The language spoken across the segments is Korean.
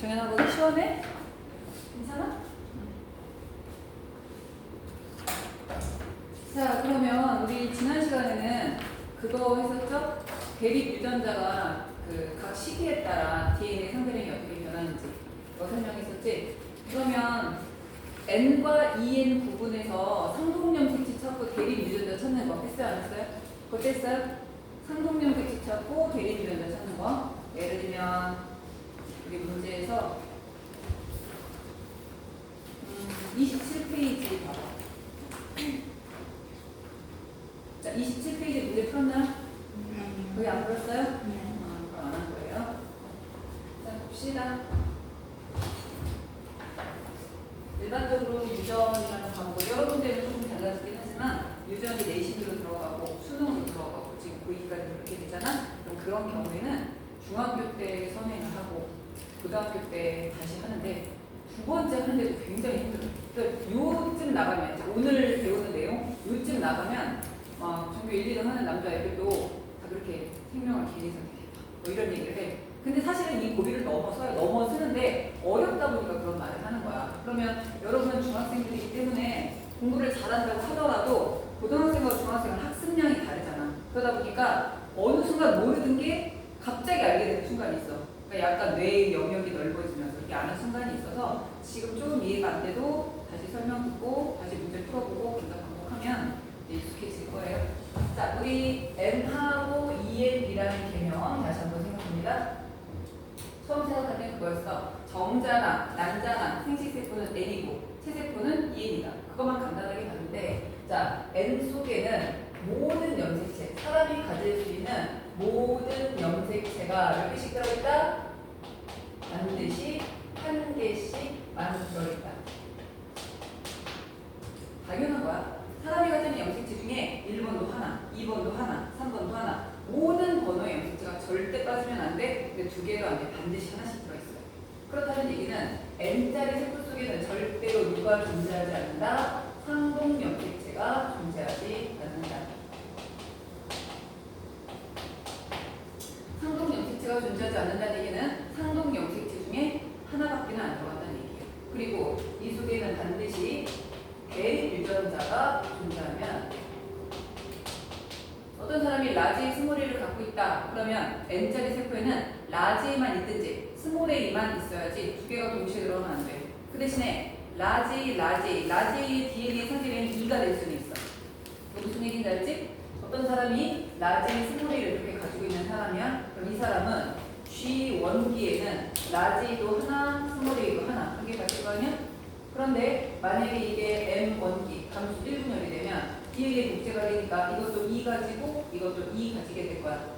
정연아 보기 시원해? 괜찮아? 자, 그러면 우리 지난 시간에는 그거 했었죠? 대립 유전자가 그 각 시기에 따라 DNA 상대량이 어떻게 변하는지 그거 설명했었지? 그러면 N과 EN 구분해서 상동염 색치 찾고 대립 유전자 찾는 거 했어요? 안 했어요? 그거 했어요? 상동염 색치 찾고 대립 유전자 찾는 거. 예를 들면 우리 문제에서 27페이지 봐봐. 자, 27페이지 문제 풀었나? 거기 안 풀었어요? 그럼 안 한 거예요. 자, 봅시다. 일반적으로 유전이라는 과목은 여러 군데는 조금 달라지긴 하지만 유전이 내신으로 들어가고 수능으로 들어가고 지금 고2까지 그렇게 되잖아? 그럼 그런 경우에는 중학교 때 선행을 하고 고등학교 때 다시 하는데 두 번째 하는데도 굉장히 힘들어요. 그러니까 요쯤 나가면 오늘 배우는 내용 요쯤 나가면 전교 1, 2등 하는 남자애들도 다 그렇게 생명을 개인이 선택했다 뭐 이런 얘기를 해. 근데 사실은 이 고비를 넘어서는데 어렵다 보니까 그런 말을 하는 거야. 그러면 여러분은 중학생들이기 때문에 공부를 잘한다고 하더라도 고등학생과 중학생은 학습량이 다르잖아. 그러다 보니까 어느 순간 모르는 게 갑자기 알게 되는 순간이 있어. 그러니까 약간 뇌의 영역이 넓어지면서 이렇게 아는 순간이 있어서 지금 조금 이해가 안 돼도 다시 설명 듣고 다시 문제 풀어보고 그러다 반복하면 익숙해질 거예요. 자, 우리 N하고 EN이라는 개념 다시 한번 생각합니다. 처음 생각할 때 그거였어. 정자나 난자나 생식세포는 N이고 체세포는 EN이다. 그것만 간단하게 봤는데 자, N 속에는 모든 염색체, 사람이 가질 수 있는 모든 염색체가 몇 개씩 들어있다? 반드시 한 개씩만 들어있다. 당연한 거야. 사람이 가지는 염색체 중에 1번도 하나, 2번도 하나, 3번도 하나 모든 번호의 염색체가 절대 빠지면 안 돼. 근데 두 개가 안 돼. 반드시 하나씩 들어있어요. 그렇다는 얘기는 N자리 세포 속에는 절대로 누가 존재하지 않는다? 상동 염색체가 존재하지 않는다. 상동 염색체가 존재하지 않는다는 얘기는 상동 염색체 중에 하나밖에 안 들어간다는 얘기예요. 그리고 이 속에는 반드시 대립 유전자가 존재하면 안 돼요. 어떤 사람이 라지 스몰 A를 갖고 있다. 그러면 N자리 세포에는 라지 A만 있든지 스몰 A만 있어야지 두 개가 동시에 들어오면 안 돼. 그 대신에 라지 A의 DNA 상대량이 2가 될 수는 있어. 무슨 얘기인지 알지? 어떤 사람이 라지 스몰 A를 이렇게 가지고 있는 사람이야. 그럼 이 사람은 G1기에는 라지도 하나, 스몰 A도 하나 한 개 가질 거 아니야? 그런데 만약에 이게 M1기 감수 1분열이 되면 뒤에 복제가 되니까 이것도 2 가지고 이것도 2 가지게 될 거야.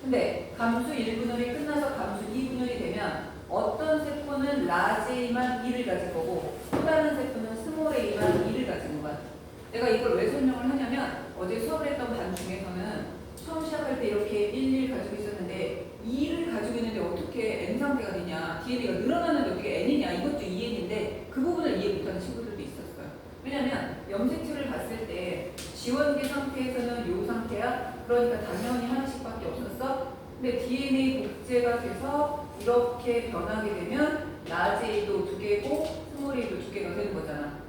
근데 감수 1분열이 끝나서 감수 2분열이 되면 어떤 세포는 라지 A만 2를 가질 거고 또 다른 세포는 스몰 A만 2를 가지는 거야. 내가 이걸 왜 설명을 하냐면 어제 수업을 했던 반 중에서는 처음 시작할 때 이렇게 1 가지고 있었는데 2를 가지고 있는데 어떻게 N 상태가 되냐, DNA가 늘어나는데 어떻게 N이냐, 이것도 EN인데 그 부분을 이해 못하는 친구들도 있었어요. 왜냐면 염색체를 봤을 때 지원계 상태에서는 요 상태야. 그러니까 당연히 하나씩밖에 없었어. 근데 DNA 복제가 돼서 이렇게 변하게 되면 라지 A도 2개고 스몰 A도 2개가 되는 거잖아.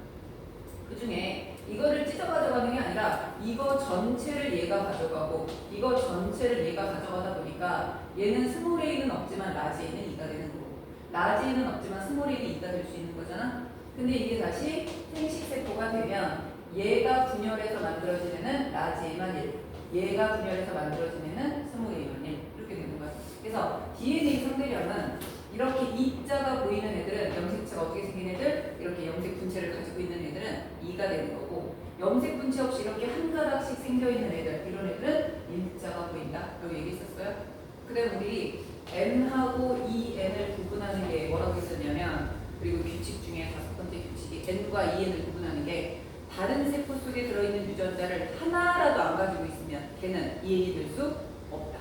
그 중에 이거를 찢어 가져가는 게 아니라 이거 전체를 얘가 가져가고 이거 전체를 얘가 가져가다 보니까 얘는 스몰 A는 없지만 라지 A는 2가 되는 거고 라지 A는 없지만 스몰 A는 2가 될 수 있는 거잖아. 근데 이게 다시 생식세포가 되면 얘가 분열해서 만들어지는 라지 A만 1, 얘가 분열해서 만들어지는 스몰 A만 1 이렇게 되는 거야. 그래서 DNA 상대량은 이렇게 E자가 보이는 애들은 염색체가 어떻게 생긴 애들? 이렇게 염색 분체를 가지고 있는 애들은 2가 되는 거고 염색 분체 없이 이렇게 한 가닥씩 생겨있는 애들 이런 애들은 1자가 보인다. 여기 얘기했었어요. 그 다음 우리 N하고 EN을 구분하는 게 뭐라고 했었냐면 그리고 규칙 중에 5번째 규칙이 N과 EN을 구분하는 게 다른 세포 속에 들어있는 유전자를 하나라도 안 가지고 있으면 걔는 EN이 될 수 없다.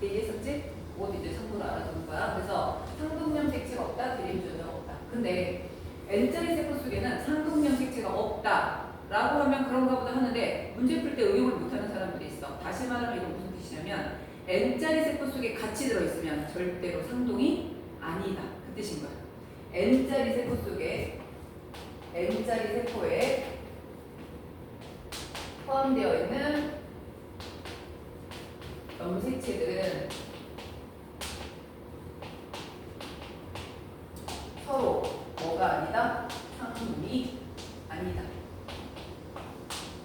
얘기했었지? 그것도 이제 참고로 알아두는 거야. 그래서 상동염색체가 없다, 대립 유전자가 없다. 근데 N자리 세포 속에는 상동염색체가 없다 라고 하면 그런가 보다 하는데 문제 풀 때 응용을 못하는 사람들이 있어. 다시 말하면 이건 무슨 뜻이냐면 N자리 세포 속에 같이 들어있으면 절대로 상동이 아니다. 그 뜻인 거야. n짜리 세포 속에 n짜리 세포에 포함되어 있는 염색체들은 서로 뭐가 아니다? 상동이 아니다.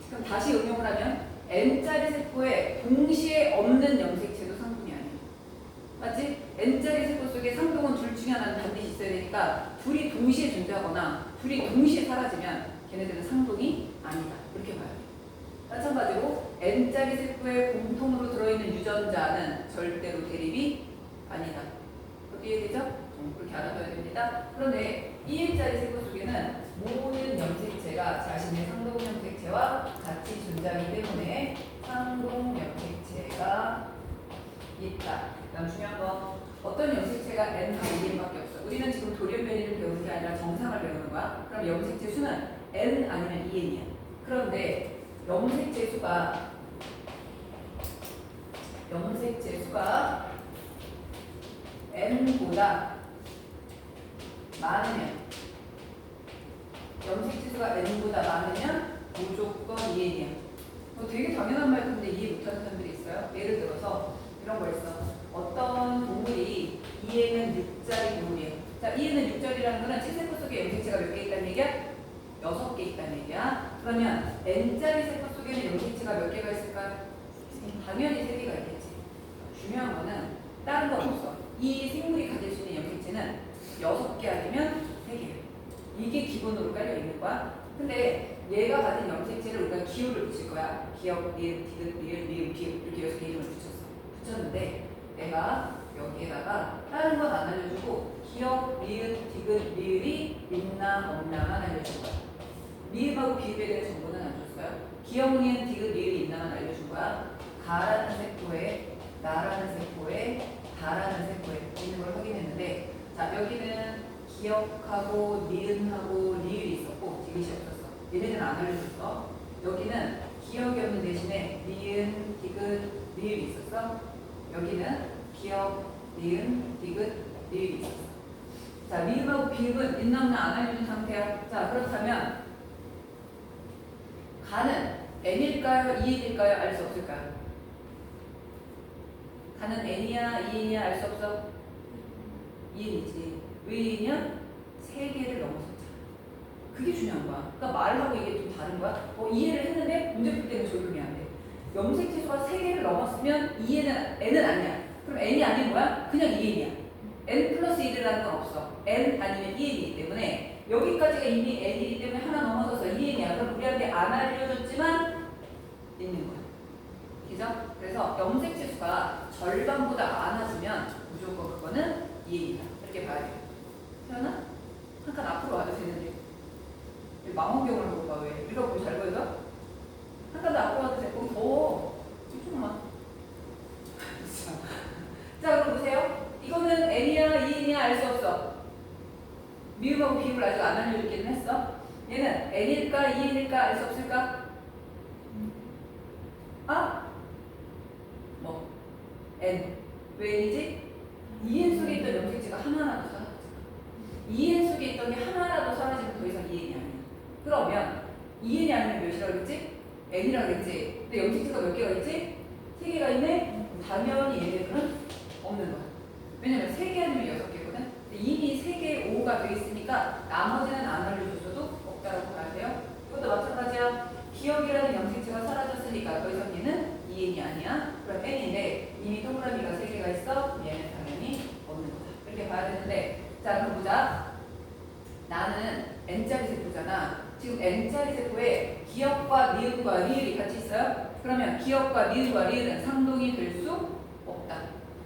그럼 다시 응용을 하면 n짜리 세포에 동시에 없는 염색체도 상동이 아니야. 맞지? n짜리 세포 속에 상동은 둘 중에 하나는 반드시 있어야 되니까 둘이 동시에 존재하거나 둘이 동시에 사라지면 걔네들은 상동이 아니다. 이렇게 봐야 돼. 마찬가지로 n짜리 세포에 공통으로 들어있는 유전자는 절대로 대립이 아니다. 그렇게 이해되죠? 그렇게 알아둬야 됩니다. 그런데 2일짜리 세포 속에는 모든 염색체가 자신의 상동 염색체와 같이 존재하기 때문에 상동 염색체가 있다. 그다음 중요한 건 어떤 염색체가 N하고 2N밖에 없어. 우리는 지금 돌연변이를 배우는 게 아니라 정상을 배우는 거야. 그럼 염색체 수는 N 아니면 2N이야. 그런데 염색체 수가 N보다 많으면 염색체 수가 N보다 많으면 무조건 2N이야. 뭐 되게 당연한 말 같은데 이해 못하는 사람들이 있어요. 예를 들어서 이런 거 있어. 어떤 동물이 2N은 6짜리 동물이야. 자, 2N은 6짜리라는 거는 칠세포 속에 염색체가 몇 개 있다는 얘기야? 6개 있다는 얘기야. 그러면 N짜리 세포 속에는 염색체가 몇 개가 있을까? 당연히 3개가 있겠지. 중요한 거는 다른 건 없어. 이 생물이 가질 수 있는 염색체는 6개 아니면 3개. 이게 기본으로 깔려 있는 거야. 근데 얘가 가진 염색체를 우리가 기호를 붙일 거야. 기억, 리을, 디귿, 리을, 미음, 비읍 이렇게 해서 이름을 붙였는데 내가 여기에다가 다른 건 안 알려주고 기억, 리을, 디귿, 리을이 있나 없나만 알려준 거야. 미음하고 비읍에 대한 정보는 안 줬어요. 기억, 리을, 디귿, 리을이 있나만 알려준 거야. 가라는 세포에, 나라는 세포에, 다라는 세포에 있는 걸 확인했는데, 자, 여기는 기억하고 니은하고 리을이 있었고 디귿이 없었어. 얘네들은 안 알려줬어. 여기는 기억이 없는 대신에 니은, 디귿, 리을이 있었어. 여기는 기억, 니은, 디귿, 리을이 있었어. 자, 미음하고 비읍은 있나 없나 안 알려준 상태야. 자, 그렇다면 가는 n일까요? 2n일까요? 알 수 없을까요? 가는 n이야? 2n이야? 알 수 없어? 2n이지. 왜 2냐? 3개를 넘어섰잖아. 그게 중요한 거야. 그러니까 말하고 이게 좀 다른 거야. 이해를 했는데 문제 풀 때는 적용이 안 돼. 염색체 수가 3개를 넘었으면 N은 아니야. 그럼 N이 아닌 거야? 그냥 2N이야. N 플러스 1이라는 건 없어. N 아니면 2N이기 때문에 여기까지가 이미 N이기 때문에 하나 넘어서서 2N이야. 그럼 우리한테 안 알려줬지만 있는 거야. 그죠? 그래서 염색체 수가 절반보다 많아지면 무조건 그거는 2N이다. 이렇게 봐야 돼요. 태연아? 한 칸 앞으로 와도 되는데. 망원경을 보고 봐. 왜? 우리가 보기 잘 보여서? 한 칸 더 앞으로 와도 되고 더 조금만. 자, 그럼 보세요. 이거는 N이야, 2N이야 알 수 없어. 미음하고 비음을 아직 안 알려주기는 했어. 얘는 N일까, 2N일까 알 수 없을까? 아? 뭐? N. 왜 N이지? 2N 속에 있던 염색체가 하나라도 사라졌잖아. 2N 속에 있던 게 하나라도 사라지면 더 이상 2N이 아니야. 그러면 2N이 아니면 몇이라고 그랬지? N이라고 그랬지? 근데 염색체가 몇 개가 있지? 3개가 있네? 당연히 얘네들은 없는 거야. 왜냐면 3개 아니면 6개거든? 이미 3개에 5가 돼 있으니까 나머지는 안 알려줬어도 없다라고 봐야 돼요. 이것도 마찬가지야. 기억이라는 염색체가 사라졌으니까 더 이상 얘는 2N이 아니야. 그럼 N인데 이미 동그라미가 3개가 있어? 얘는 당연히 없는 거다. 이렇게 봐야 되는데, 자, 그럼 보자. 나는 N짜리 세포잖아. 지금 N짜리 세포에 기억과 니은과 리을이 같이 있어요? 그러면 기억과 니은과 리을은 상동이 될 수 없다.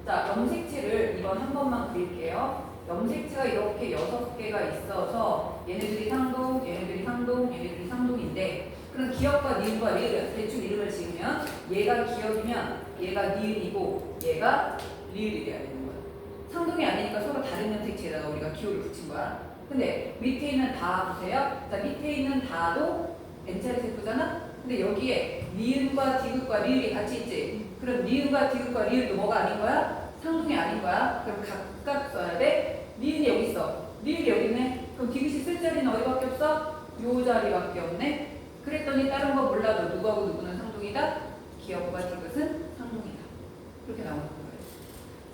자, 염색체를 이번 한 번만 그릴게요. 염색체가 이렇게 6개가 있어서 얘네들이 상동, 얘네들이 상동, 얘네들이 상동인데, 그럼 기억과 니은과 리을은 대충 이름을 지으면 얘가 기억이면 얘가 니은이고 얘가 리을이 돼야 되는 거야. 상동이 아니니까 서로 다른 염색체에다가 우리가 기호를 붙인 거야. 근데 밑에 있는 다 보세요. 자, 밑에 있는 다도 N짜리 세포잖아? 근데 여기에 니은과 디귿과 리을이 같이 있지? 그럼 니은과 디귿과 리을도 뭐가 아닌 거야? 상동이 아닌 거야. 그럼 각각 써야 돼. 니은이 여기 있어. 리을이 여기 있는 디귿이 쓸 자리는 어디밖에 없어? 요 자리밖에 없네. 그랬더니 다른 거 몰라도 누구하고 누구는 상동이다? 기억과 디귿은 상동이다. 이렇게 나오는 거예요.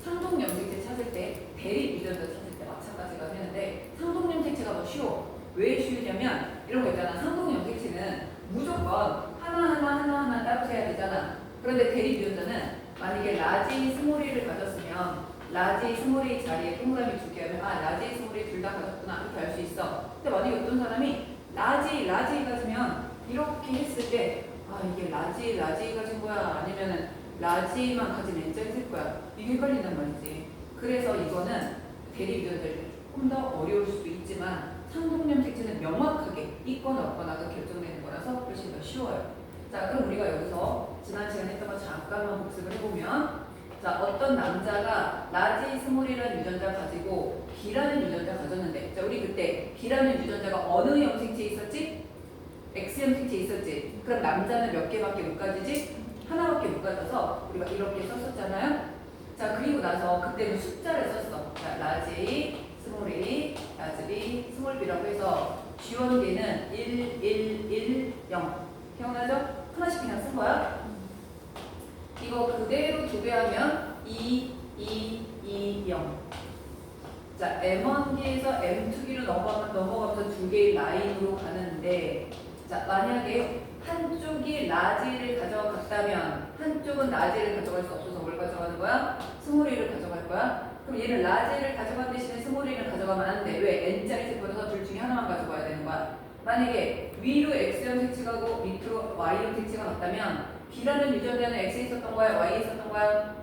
상동 염색체 찾을 때 대립 유전자 찾을 때 마찬가지가 되는데 상동 염색체가 더 쉬워. 왜 쉬우냐면 이런 거 있잖아. 상동 염색체는 무조건 하나하나 따로 세야 되잖아. 그런데 대립 유전자는 만약에 라지 스몰이를 가졌으면 라지 스몰이 자리에 동그라미 두 개 하면 아 라지 스몰이 둘 다 가졌구나 이렇게 알 수 있어. 근데 만약에 어떤 사람이 라지 가지면 이렇게 했을 때 아 이게 라지 가진 거야 아니면은 라지만 가진 N자리 쓸 거야 이게 헷갈린단 말이지. 그래서 이거는 대립 유전자를 조금 더 어려울 수도 있지만 상동염색체는 명확하게 있거나 없거나가 결정되는 거라서 훨씬 더 쉬워요. 자 그럼 우리가 여기서 지난 시간에 했던 거 잠깐만 복습을 해보면 자 어떤 남자가 라지 스몰이라는 유전자 가지고 B라는 유전자 가졌는데 자 우리 그때 B라는 유전자가 어느 염색체에 있었지? X 염색체에 있었지. 그럼 남자는 몇 개밖에 못 가지지? 하나밖에 못 가져서 우리가 이렇게 썼었잖아요. 자 그리고 나서 그때는 숫자를 썼어. 자 라지 스몰 A, 라지 B, 스몰 B라고 해서 G1계는 1, 1, 1, 0 기억나죠? 하나씩 그냥 쓴 거야. 이거 그대로 두 배 하면 2, 2, 2, 0. 자, M1기에서 M2기로 넘어가면서 두 개의 라인으로 가는데, 자, 만약에 한쪽이 라지를 가져갔다면, 한쪽은 라지를 가져갈 수 없어서 뭘 가져가는 거야? 스몰이를 가져갈 거야? 그럼 얘는 라지를 가져간 대신에 스몰이를 가져가면 안 돼. 왜? N자리 세포라서 둘 중에 하나만 가져가야 되는 거야. 만약에 위로 X형 색채가 가고 밑으로 Y형 색채가 같다면 B라는 유전자는 X에 있었던 거야? Y에 있었던 거야?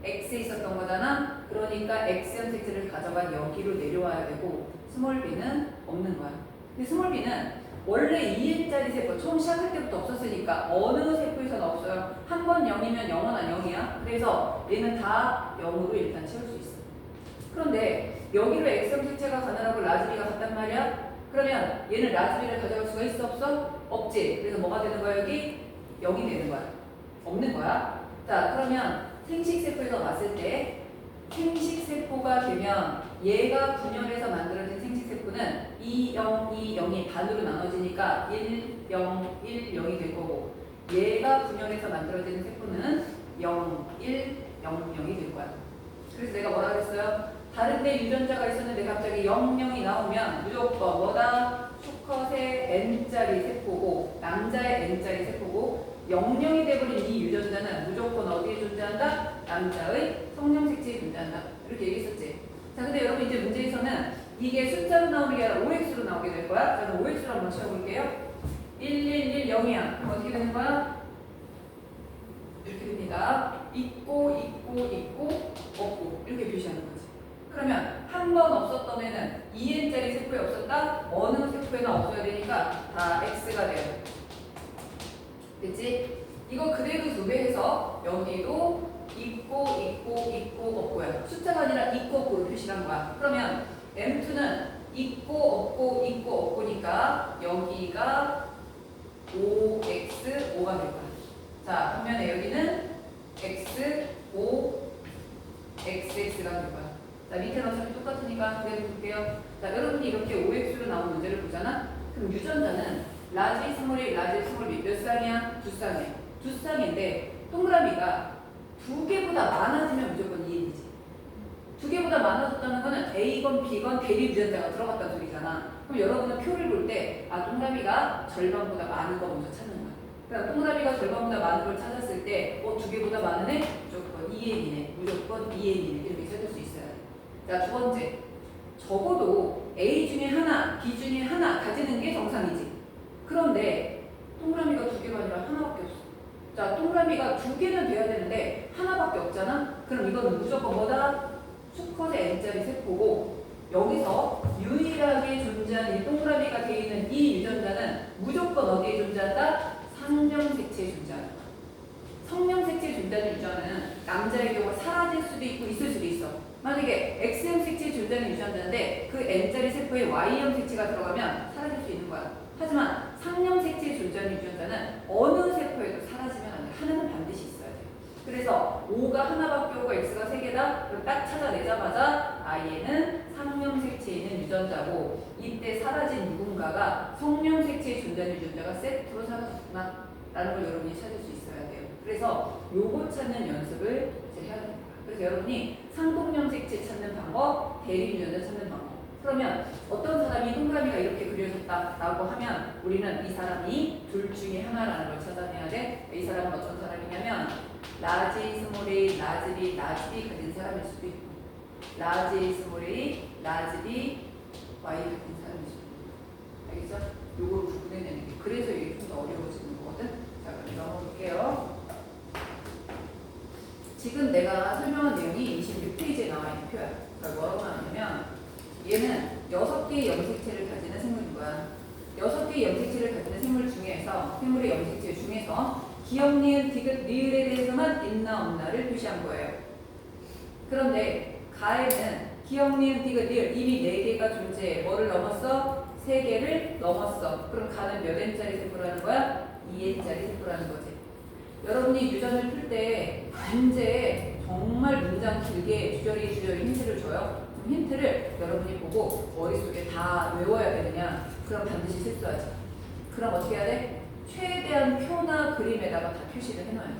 X에 있었던 거잖아? 그러니까 X형 색채를 가져간 여기로 내려와야 되고 스몰 B는 없는 거야. 근데 스몰 B는 원래 2N짜리 세포 처음 시작할 때부터 없었으니까 어느 세포에서는 없어요. 한 번 0이면 영원한 0이야. 그래서 얘는 다 0으로 일단 채울 수 있어. 그런데 여기로 X형 색채가 가느라고 라즈비가 갔단 말이야? 그러면 얘는 라즈비를 가져갈 수가 있어 없어? 없지. 그래서 뭐가 되는 거야 여기? 0이 되는 거야. 없는 거야. 자 그러면 생식세포에서 봤을 때 생식세포가 되면 얘가 분열해서 만들어진 생식세포는 2, 0, 2, 0이 반으로 나눠지니까 1, 0, 1, 0이 될 거고 얘가 분열해서 만들어지는 세포는 0, 1, 0, 0이 될 거야. 그래서 내가 뭐라 그랬어요? 다른 데 유전자가 있었는데 갑자기 0, 0이 나오면 무조건 뭐다? 수컷의 N자리 세포고 남자의 N자리 세포고 0, 0이 돼버린 이 유전자는 무조건 어디에 존재한다? 남자의 성령색체에 존재한다. 이렇게 얘기했었지. 자 근데 여러분 이제 문제에서는 이게 숫자로 나오는 게 아니라 OX로 나오게 될 거야. 저는 OX로 한번 채워볼게요. 1, 1, 1, 0이야. 그럼 어떻게 되는 거야? 이렇게 됩니다. 있고 없고 이렇게 표시하는 거지. 그러면 한 번 없었던 애는 2N짜리 세포에 없었다? 어느 세포에나 없어야 되니까 다 X가 돼요. 됐지? 이거 그대로 두 배 해서 여기도 있고 없고야. 숫자가 아니라 있고 없고로 표시한 거야. 그러면 M2는 있고 없고니까 여기가 OX, 5가 될 거야. 자, 반면에 여기는 X, 5, XX가 될 거야. 자, 밑에는 어차피 똑같으니까 그대로 볼게요. 자, 여러분이 이렇게 OX로 나온 문제를 보잖아? 그럼 유전자는 라지, 스몰이, 라지, 스몰이 몇 쌍이야? 두 쌍이야. 두 쌍인데 동그라미가 두 개보다 많아지면 무조건 2N이지. 두 개보다 많아졌다는 거는 A건 B건 대립 유전자가 들어갔다는 소리잖아. 그럼 여러분은 표를 볼 때 아, 동그라미가 절반보다 많은 거 먼저 찾는 거야. 그러니까 동그라미가 절반보다 많은 걸 찾았을 때 두 개보다 많은 애? 무조건 2N이네. 무조건 2N이네. 이렇게 찾을 수 있어요. 자, 두 번째. 적어도 A 중에 하나, B 중에 하나 가지는 게 정상이지. 그런데 동그라미가 두 개가 아니라 하나밖에 없어. 자, 동그라미가 두 개는 돼야 되는데 하나밖에 없잖아? 그럼 이거는 무조건 뭐다? 수컷의 N자리 세포고 여기서 유일하게 존재하는 이 동그라미가 되어 있는 이 유전자는 무조건 어디에 존재한다? 상명색체에 존재한다. 성명색체에 존재하는 유전자는 남자의 경우 사라질 수도 있고 있을 수도 있어. 만약에 X형 색체에 존재하는 유전자인데 그 N자리 세포에 Y형 색체가 들어가면 사라질 수 있는 거야. 하지만 상형 색체에 존재하는 유전자는 어느 세포에도 사라지면 안 돼. 하나는 반드시 있어야 돼. 그래서 O가 하나밖에 없고 X가 세 개다. 그럼 딱 찾아내자마자 I에는 상명색체에 있는 유전자고 이때 사라진 누군가가 성명색체에 존재하는 유전자가 세트로 사라졌구나 라는 걸 여러분이 찾을 수 있어야 돼요. 그래서 요거 찾는 연습을 이제 해야 됩니다. 그래서 여러분이 상동명색체 찾는 방법, 대립유전자 찾는 방법. 그러면 어떤 사람이 동그라미가 이렇게 그려졌다라고 하면 우리는 이 사람이 둘 중에 하나라는 걸 찾아내야 돼. 이 사람은 어떤 사람이냐면 라지, 스몰 a, 라지 b, 라지 b 가진 사람일 수도 있고 라지, 스몰 a, 라지 b, y 가진 사람일 수도 있고 알겠죠? 요걸 구분해내는 게 그래서 이게 좀 더 어려워지는 거거든. 자 그럼 넘어볼게요. 지금 내가 설명한 내용이 26페이지에 나와 있는 표야. 그러니까 뭐라고 하냐면 얘는 6개의 염색체를 가지는 생물인 거야. 6개의 염색체를 가지는 생물 중에서 생물의 염색체 중에서 기역, 니은, 디귿, 리을에 대해서만 있나 없나를 표시한 거예요. 그런데 가에는 기역, 니은, 디귿, 리을 이미 4개가 존재해. 뭐를 넘었어? 3개를 넘었어. 그럼 가는 몇 n짜리 세포라는 거야? 2n짜리 세포라는 거지. 여러분이 유전을 풀 때 문제에 정말 문장 길게 주저리 힌트를 줘요. 그럼 힌트를 여러분이 보고 머릿속에 다 외워야 되느냐? 그럼 반드시 실수하지. 그럼 어떻게 해야 돼? 최대한 표나 그림에다가 다 표시를 해놔야 돼.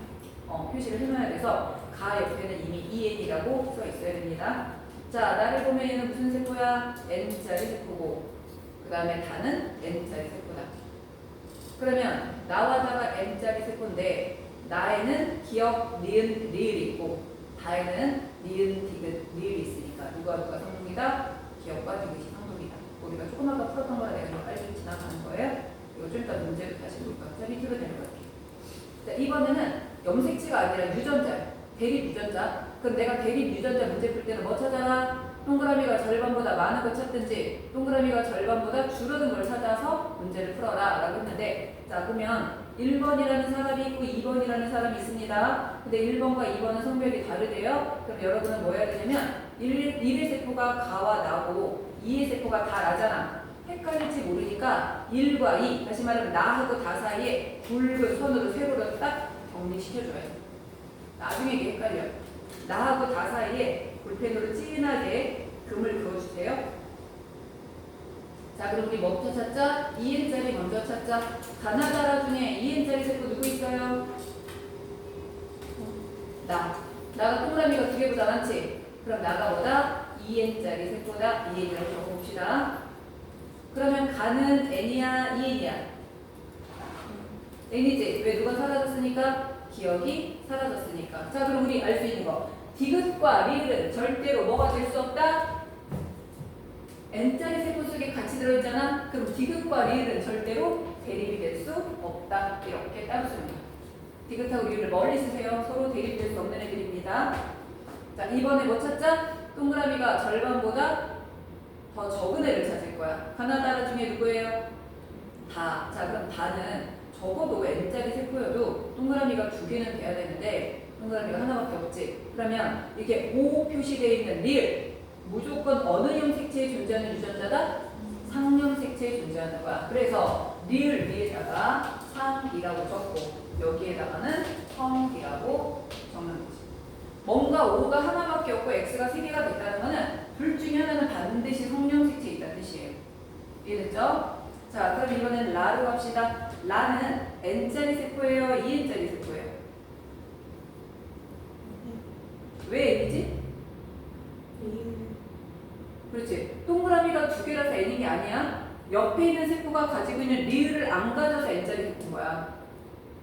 표시를 해놔야 돼서 가 옆에는 이미 EN이라고 써 있어야 됩니다. 자, 나를 보면 얘는 무슨 세포야? N짜리 세포고 그 다음에 다는 N짜리 세포다. 그러면 나와다가 N짜리 세포인데 나에는 기역, 니은, 리을이 있고 다에는 니은, 디귿, 리을이 있으니까 누가 상동이다? 기역과 디귿이 상동이다. 우리가 조금 아까 풀었던 거라 내가 빨리 지나가는 거예요. 이거 좀 이따 문제를 다시 볼까? 자, 밑으로 내려갈게요. 자, 이번에는 염색체가 아니라 유전자예요. 대립 유전자. 그럼 내가 대립 유전자 문제 풀 때는 뭐 찾아라? 동그라미가 절반보다 많은 걸 찾든지 동그라미가 절반보다 줄어든 걸 찾아서 문제를 풀어라 라고 했는데 자 그러면 1번이라는 사람이 있고 2번이라는 사람이 있습니다. 근데 1번과 2번은 성별이 다르대요. 그럼 여러분은 뭐 해야 되냐면 1의 세포가 가와 나고 2의 세포가 다 나잖아. 헷갈릴지 모르니까 1과 2 다시 말하면 나하고 다 사이에 굵은 선으로 세로로 딱 정리시켜줘야 돼. 나중에 이게 헷갈려요. 나하고 다 사이에 볼펜으로 진하게 금을 그어주세요. 자, 그럼 우리 뭐부터 찾자? 2n짜리 먼저 찾자. 가나다라 중에 2n짜리 세포 누구 있어요? 나가 동그라미가 2개보다 많지? 그럼 나가 뭐다? 2n짜리 세포다. 2n이라고 적어봅시다. 그러면 가는 n이야? 2n이야? n이지? 왜 누가 사라졌으니까? 기억이 사라졌으니까. 자, 그럼 우리 알 수 있는 거. 디귿과 리을은 절대로 뭐가 될 수 없다? n짜리 세포 속에 같이 들어있잖아? 그럼 디귿과 리을은 절대로 대립이 될 수 없다. 이렇게 따르습니다. 디귿하고 리을을 멀리 쓰세요. 서로 대립될 수 없는 애들입니다. 자, 이번에 뭐 찾자? 동그라미가 절반보다 더 적은 애를 찾을 거야. 가나다라 중에 누구예요? 다. 자, 그럼 다는 적어도 n짜리 세포여도 동그라미가 2개는 돼야 되는데 동그라미가 하나밖에 없지. 그러면 이게 O 표시되어 있는 리을 무조건 어느 염색체에 존재하는 유전자다? 상염색체에 존재하는 거야. 그래서 리을 위에다가 상이라고 적고 여기에다가는 성이라고 적는 거지. 뭔가 O가 하나밖에 없고 X가 3개가 됐다는 거는 둘 중에 하나는 반드시 성염색체에 있다는 뜻이에요. 이해됐죠? 자, 그럼 이번엔 라로 갑시다. 라는 n짜리 세포예요? 2n짜리 세포예요? 왜 n이지? 그렇지. 동그라미가 2개라서 n이 아니야. 옆에 있는 세포가 가지고 있는 리을을 안 가져서 n짜리 세포인 거야.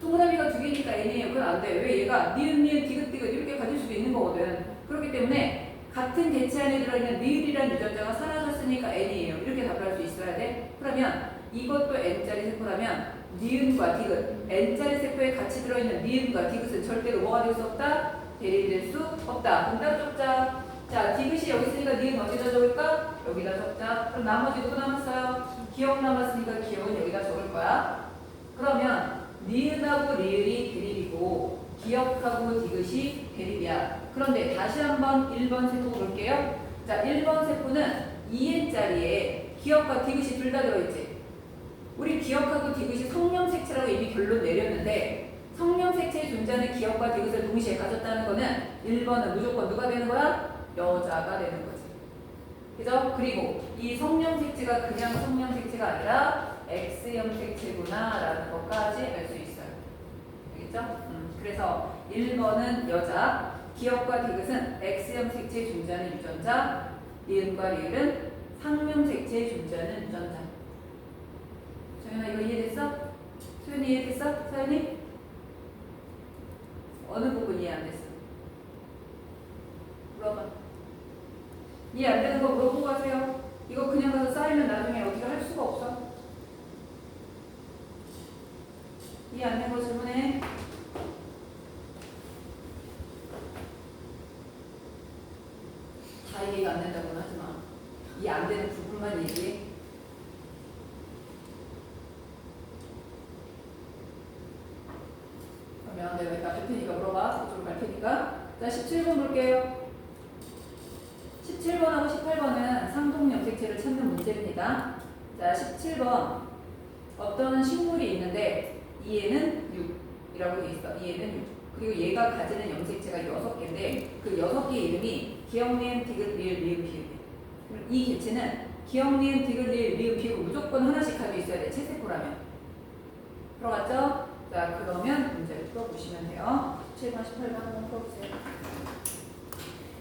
동그라미가 2개니까 n이에요. 그건 안 돼. 왜 얘가 니은, 디귿 이렇게 가질 수도 있는 거거든. 그렇기 때문에 같은 개체 안에 들어있는 리을이라는 유전자가 사라졌으니까 n이에요. 이렇게 답할 수 있어야 돼. 그러면 이것도 n짜리 세포라면 니은과 디귿, n짜리 세포에 같이 들어있는 니은과 디귿은 절대로 뭐가 될 수 없다? 대립이 될 수 없다. 정답 적자. 자, 디귿이 여기 있으니까 니은 어디다 적을까? 여기다 적자. 그럼 나머지 누구 남았어요? 기억 남았으니까 기억은 여기다 적을 거야. 그러면 니은하고 리을이 대립이고 기억하고 디귿이 대립이야. 그런데 다시 한번 1번 세포 볼게요. 자, 1번 세포는 2n짜리에 기억과 디귿이 둘 다 들어있지. 우리 기억하고 디귿이 성염색체라고 이미 결론 내렸는데 성염색체에 존재하는 기억과 디귿을 동시에 가졌다는 거는 1번은 무조건 누가 되는 거야? 여자가 되는 거지. 그죠? 그리고 이 성령 색채가 그냥 성령 색채가 아니라 X형 색채구나 라는 것까지 알 수 있어요. 알겠죠? 그래서 1번은 여자, 기역과 디귿은 X형 색채에 존재하는 유전자, 니은과 리을은 상명 색채에 존재하는 유전자. 정연아 이거 이해됐어? 소연이 이해됐어? 서연이? 어느 부분 이해 안 됐어? 물어봐. 이해 안 되는 거 물어보고 하세요. 이거 그냥 가서 쌓이면 나중에 어디가 할 수가 없어. 이해 안 된 거 질문해. 다 이해가 안 된다고는 하지 마. 이해 안 되는 부분만 얘기해. 그러면 내가 이따 할 테니까 물어봐. 그쪽으로 갈 테니까. 자, 17번 볼게요. 17번하고 18번은 상동령 색채를 찾는 문제입니다. 자, 17번. 어떤 식물이 있는데 이에는 6이라고 되어 있어. 이에는 6. 그리고 얘가 가지는 염색체가 6개인데 그 6개의 이름이 기역, 니은, 디귿, 리을, 미음, 비읍. 이 개체는 기역, 니은, 디귿, 리을, 미음, 비읍 무조건 하나씩 가지고 있어야 돼. 채세포라면. 들어갔죠? 자, 그러면 문제를 풀어보시면 돼요. 17번, 18번 한번 풀어보세요.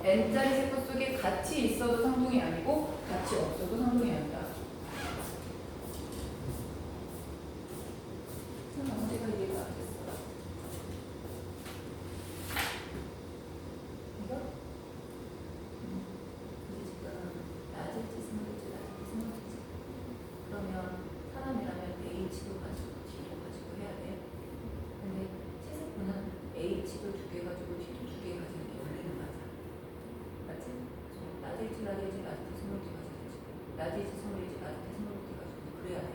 N자리 세포 속에 같이 있어도 상동이 아니고 같이 없어도 상동이 아니다. 나머지가 이해가 안 됐어. 이거? 이제 지금 낮을지 스물일지 낮을지 스물일지. 그러면 사람이라면 H도 가지고 T도 가지고 해야 돼. 근데 채세포는 H도 2개 가지고 T도 2개 가지는 게 원래는 맞아. 맞지? 낮을지 낮을지 낮을지 스물일지 가지고 낮을지 스물일지 낮을지 스물일지 가지고 그래야 돼.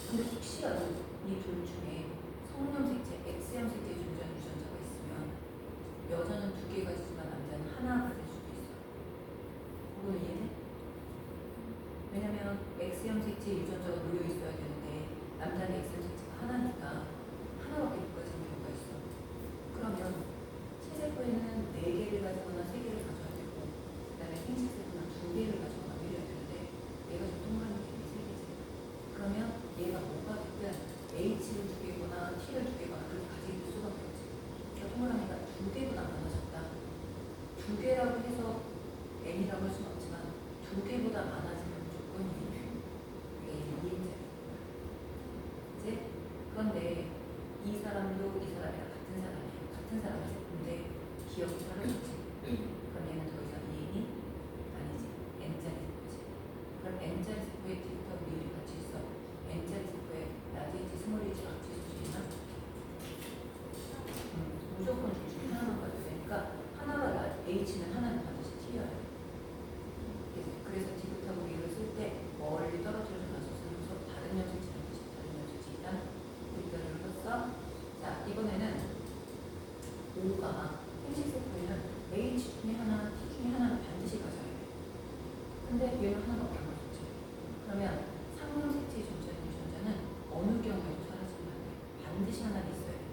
근데 혹시라도 이 둘 중에 성령 색채, X형 색채에 존재하는 유전자가 있으면 여자는 2개 가지지만 남자는 하나 가질 수도 있어. 그건 이해돼? 왜냐면 X형 색채에 유전자가 놓여 있어야 되는데 남자는 X형 색채가 하나니까 하나밖에 못 가지는 경우가 있어. 그러면 체세포에는 4개를 가지거나 3개를 가져야 되고 그 다음에 생체세포는 2개를 가지거나 이래야 되는데 얘가 좀 동그라미 때문에 3개지. 그러면 얘가 뭐가 됐든 H를 2개거나 T를 2개거나 그렇게 가질 수밖에 없지. 그러니까 동그라미가 2개보다 많아졌다. 2개라고 해서 N이라고 할 수는 없지만 2개보다 많아지면 무조건 N. 이게 N인자. 이제 그런데 이 사람도 이 사람이랑 같은 사람이에요. 같은 사람이 세포인데 기억이 사라졌지. 그럼 얘는 더 이상 N이 아니지. N자리 세포지. 그럼 N자리 세포에 T하고 리을이 같이 있어. N자리 세포에 낮을지 스몰일지 같이 있을 수 있나? 무조건 둘 중에 하나만 가도 되니까 하나가 H는 하나는 반드시 T여야 돼. 그래서 디귿하고 리을을 쓸 때 멀리 떨어져서 가서 쓰면서 다른 녀석이라는 뜻이 다른 녀석이 일단 우리가를 썼어. 자, 이번에는 5가 생식세포에는 H 중에 하나, T 중에 하나는 반드시 가져야 돼. 근데 얘는 하나밖에 안 가졌지. 그러면 상명 색채에 존재하는 유전자는 어느 경우에도 사라지면 안 돼. 반드시 하나는 있어야 돼.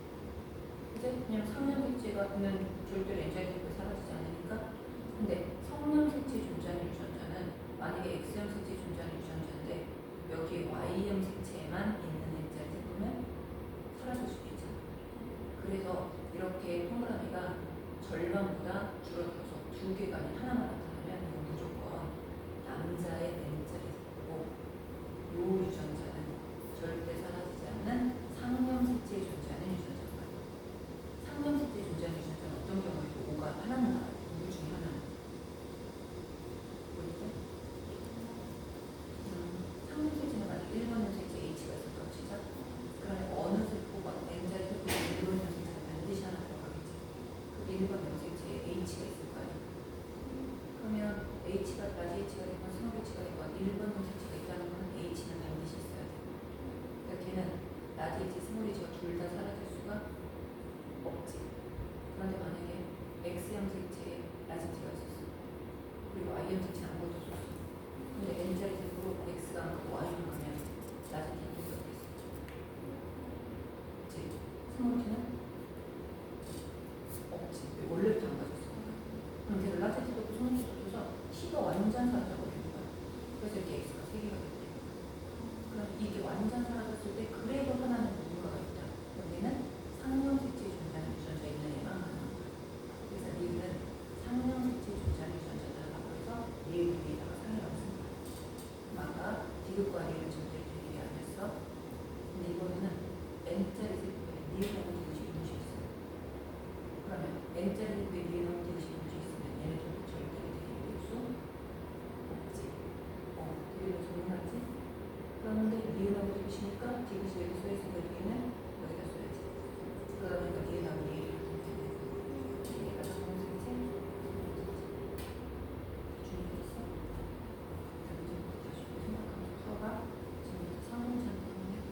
그치? 왜냐면 상명 색채가 있는 절대로 N자리 세포에 사라지지 않으니까. 근데 성령 색채에 존재하는 유전자는 만약에 X형 색채에 존재하는 유전자인데 여기에 Y형 색채에만 있는 N자리 세포면 사라질 수도 있잖아. 그래서 이렇게 동그라미가 절반보다 줄어들어서 2개가 아닌 하나만 나타나면 이건 무조건 남자의 N자리 세포고 이 유전자는 절대 사라지지 않는 상명 색채에 존재하는 유전자인 거야. 상명 색채에 존재하는 유전자는 어떤 경우에도 5가 하나는 나와요. 둘 중에 하나는. 보이죠? 상명 색채는 만약 1번 색채 H가 있었다고 치자. 그러면 어느 세포가 N자리 세포가 1번 색채가 반드시 하나 들어가겠지. 그 1번 색채에 H가 있을 거 아니야. 그러면 H가 낮이 H가 됐건 스몰 H가 됐건 1번 색채가 있다는 건 H는 반드시 있어야 돼. 그러니까 걔는 낮이 H, 스몰 H가 둘 다 사라질 수가 없지. 그런데 만약에 X형 색채에 낮이 T가 있었어. 그리고 Y형 색채는 아무것도 없었어. 근데 N자리 세포로 X가 안 가고 Y만 가면 낮이 T가 있었겠어. 그치? 스몰 T는 없지. 원래부터 안 가졌어. 그럼 걔를 낮이 T도 없고 스몰 T도 없어서 T가 완전 사라져버리는 거야. 디귿과 리을은 절대 대립이 아니었어. 근데 이번에는 n자리 세포에 리을하고 디귿이 동시에 있어요. 그러면 n자리 세포에 리을하고 디귿이 동시에 있으면 얘네도 절대 대립될 수 없지. 대립을 적용하지. 그런데 리을하고 디귿이니까 디귿이 여기 써있으니까 뒤에는 여기다 써야지. 그러니까 리을하고 리을이 얘가 정색체 준비됐어? 이제부터 다시 생각하면서 써봐. 지금부터 상호작용을 해.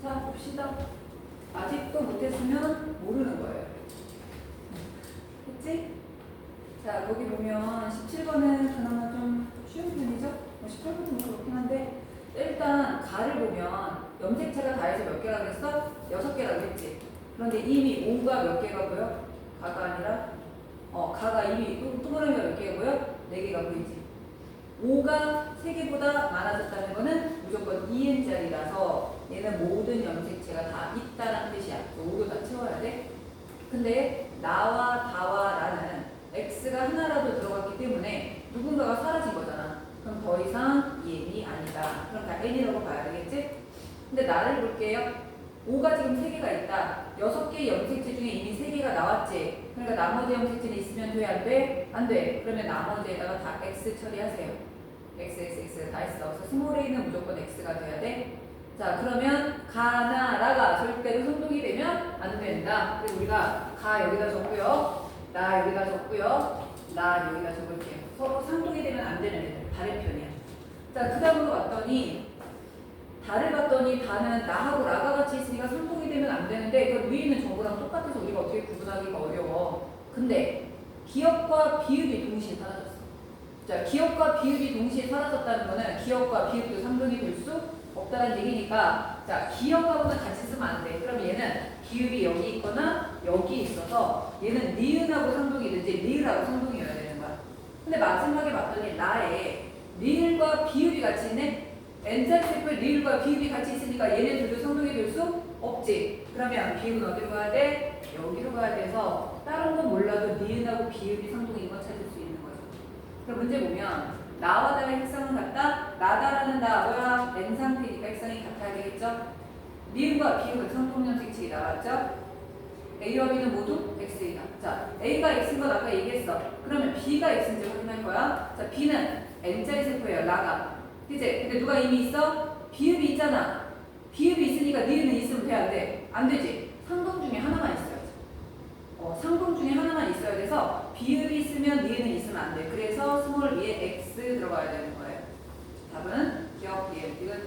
자, 봅시다. 아직도 못했으면 모르는 거예요. 됐지? 자, 여기 보면 17번은 그나마 좀 쉬운 편이죠? 18번도 그렇긴 한데 일단 가를 보면 염색체가 다해서 몇 개라고 했어? 6개라고 했지. 그런데 이미 5가 몇 개가 보여? 가가 아니라 가가 이미 동그라미가 몇 개가 보여? 4개가 보이지. 5가 3개보다 많아졌다는 거는 무조건 EN자리라서 얘는 모든 염색체가 다 있다는 뜻이야. 5도 다 채워야 돼. 근데 나와 다와 라는 X가 하나라도 들어갔기 때문에 누군가가 사라진 거잖아. 그럼 더 이상 EN이 아니다. 그럼 다 N이라고 봐야 되겠지? 근데 나를 볼게요. 5가 지금 3개가 있다. 6개의 염색체 중에 이미 3개가 나왔지. 그러니까 나머지 염색체는 있으면 돼? 안 돼? 안 돼. 그러면 나머지에다가 다 X 처리하세요. X 다 했어. 그래서 스몰 a는 무조건 X가 돼야 돼. 자, 그러면 가나 라가 절대로 성동이 되면 안 된다. 그래서 우리가 가 여기다 적고요. 나 여기다 적고요. 나 여기다 적을게요. 서로 상동이 되면 안 되는 애들. 반대편이야. 자, 그 다음으로 봤더니 다를 봤더니 다는 나하고 라가 같이 있으니까 상동이 되면 안 되는데 이거 위에 있는 정보랑 똑같아서 우리가 어떻게 구분하기가 어려워. 근데 기억과 비읍이 동시에 사라졌어. 자, 기억과 비읍이 동시에 사라졌다는 거는 기억과 비읍도 상동이 될 수 없다는 얘기니까 자, 기억하고는 같이 쓰면 안 돼. 그럼 얘는 비읍이 여기 있거나 여기 있어서 얘는 니은하고 상동이든지 리을하고 상동이어야 되는 거야. 근데 마지막에 봤더니 나에 리을과 비읍이 같이 있네. N자리 세포에 리을과 비읍이 같이 있으니까 얘네들도 상동이 될 수 없지. 그러면 비읍은 어디로 가야 돼? 여기로 가야 돼서 다른 건 몰라도 니은하고 비읍이 상동인 건 찾을 수 있는 거죠. 그럼 문제 보면 나와 다의 핵성은 같다? 나다라는 나 뭐야? N 상태니까 핵성이 같아야 되겠죠? 니은과 비읍은 상동염색체이 나왔죠? A와 B는 모두 X이다. 자, A가 X인 건 아까 얘기했어. 그러면 B가 X인지 확인할 거야. 자, B는 N자리 세포예요. 나가. 그치? 근데 누가 이미 있어? 비읍이 있잖아. 비읍이 있으니까 니은은 있으면 돼? 안 돼? 안 되지. 상동 중에 하나만 있어야지. 상동 중에 하나만 있어야 돼서 비읍이 있으면 니은은 있으면 안 돼. 그래서 스몰 위에 X 들어가야 되는 거예요. 답은 기억, 비읍, 이건.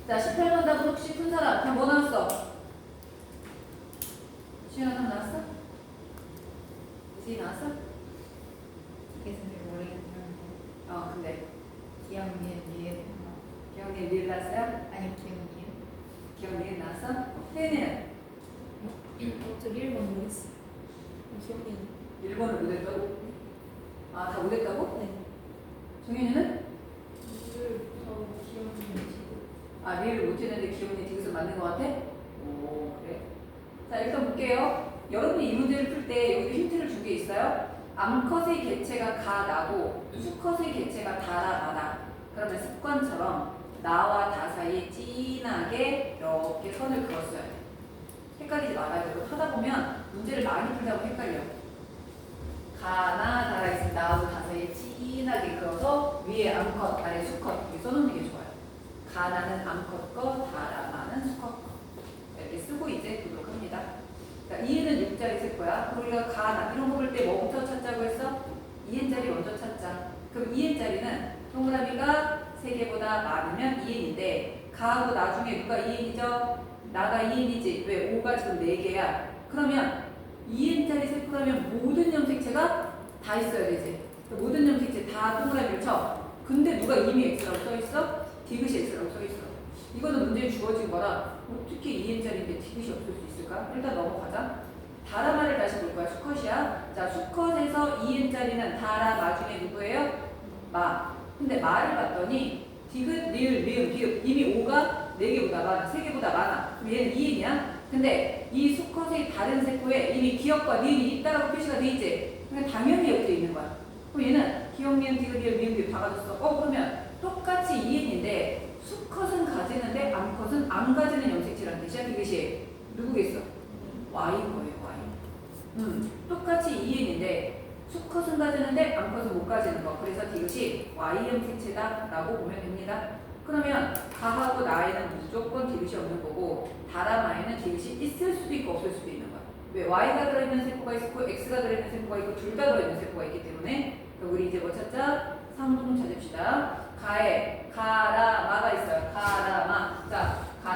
자, 18번 답은 혹시 푼 사람? 다 뭐 나왔어? 시연아 답 나왔어? 지 나왔어? 이게 선생님 모르겠는데 근데 기억 니은 기억니 리을 나왔어요? 아니 기억 니은 기억 리을 나왔어? 혜는 저 1번 모르겠어요. 기억이 일본을 못했다고? 아, 다 못했다고? 네. 정현이는? 기억 니은 아, 리을 못했는데 기억니 디귿은 맞는 것 같아? 오, 그래. 자, 일단 볼게요. 여러분이 이 문제를 풀 때 여기도 힌트를 준 게 있어요. 암컷의 개체가 가, 나고 수컷의 개체가 다라, 마다. 그러면 습관처럼 나와 다 사이에 진하게 이렇게 선을 그었어야 돼. 헷갈리지 말아야 되고 하다 보면 문제를 많이 풀다고 헷갈려. 가나 다라 있으면 나하고 다 사이에 진하게 그어서 위에 암컷, 아래 수컷 이렇게 써놓는 게 좋아요. 가나는 암컷 거, 다라마는 수컷 거. 이렇게 쓰고 이제 구독합니다. 자, 이해는 6자리 쓸 거야. 그리고 우리가 가나 이런 거 볼 때 뭐부터 찾자고 했어? 2n자리 먼저 찾자. 그럼 2n자리는 동그라미가 3개보다 많으면 2n인데 가하고 나중에 누가 2n이죠? 나가 2n이지. 왜? 5가 지금 4개야. 그러면 2n짜리 세포라면 모든 염색체가 다 있어야 되지. 모든 염색체 다 동그라미를 쳐. 근데 누가 이미 X라고 써있어? 디귿이 X라고 써있어. 이거는 문제에 주어진 거라 어떻게 2n짜리인데 디귿이 없을 수 있을까? 일단 넘어가자. 다라마를 다시 볼 거야. 수컷이야. 자, 수컷에서 2n짜리는 다라, 나중에 누구예요? 마. 근데 마를 봤더니 디귿, 리을, 미음, 비읍 이미 5가 4개보다 많아. 3개보다 많아. 그럼 얘는 2n이야. 근데 이 수컷의 다른 세포에 이미 기억과 니은이 있다라고 표시가 돼 있지. 그러니까 당연히 여기에 있는 거야. 그럼 얘는 기억, 니은, 디귿, 리을, 미음, 비읍 다 가졌어. 그러면 똑같이 2n인데 수컷은 가지는데 암컷은 안 가지는 염색체라는 뜻이야. 디귿이 누구겠어? Y인 거예요. Y. 똑같이 2n인데 수컷은 가지는데 암컷은 못 가지는 거. 그래서 디귿이 Y 염색체다라고 보면 됩니다. 그러면 가하고 나에는 무조건 디귿이 없는 거고 다라마에는 디귿이 있을 수도 있고 없을 수도 있는 거야. 왜? Y가 들어있는 세포가 있고 X가 들어있는 세포가 있고 둘 다 들어있는 세포가 있기 때문에 우리 이제 뭐 찾자? 상동 찾읍시다. 가에 가라마가 있어요. 가라마. 자, 가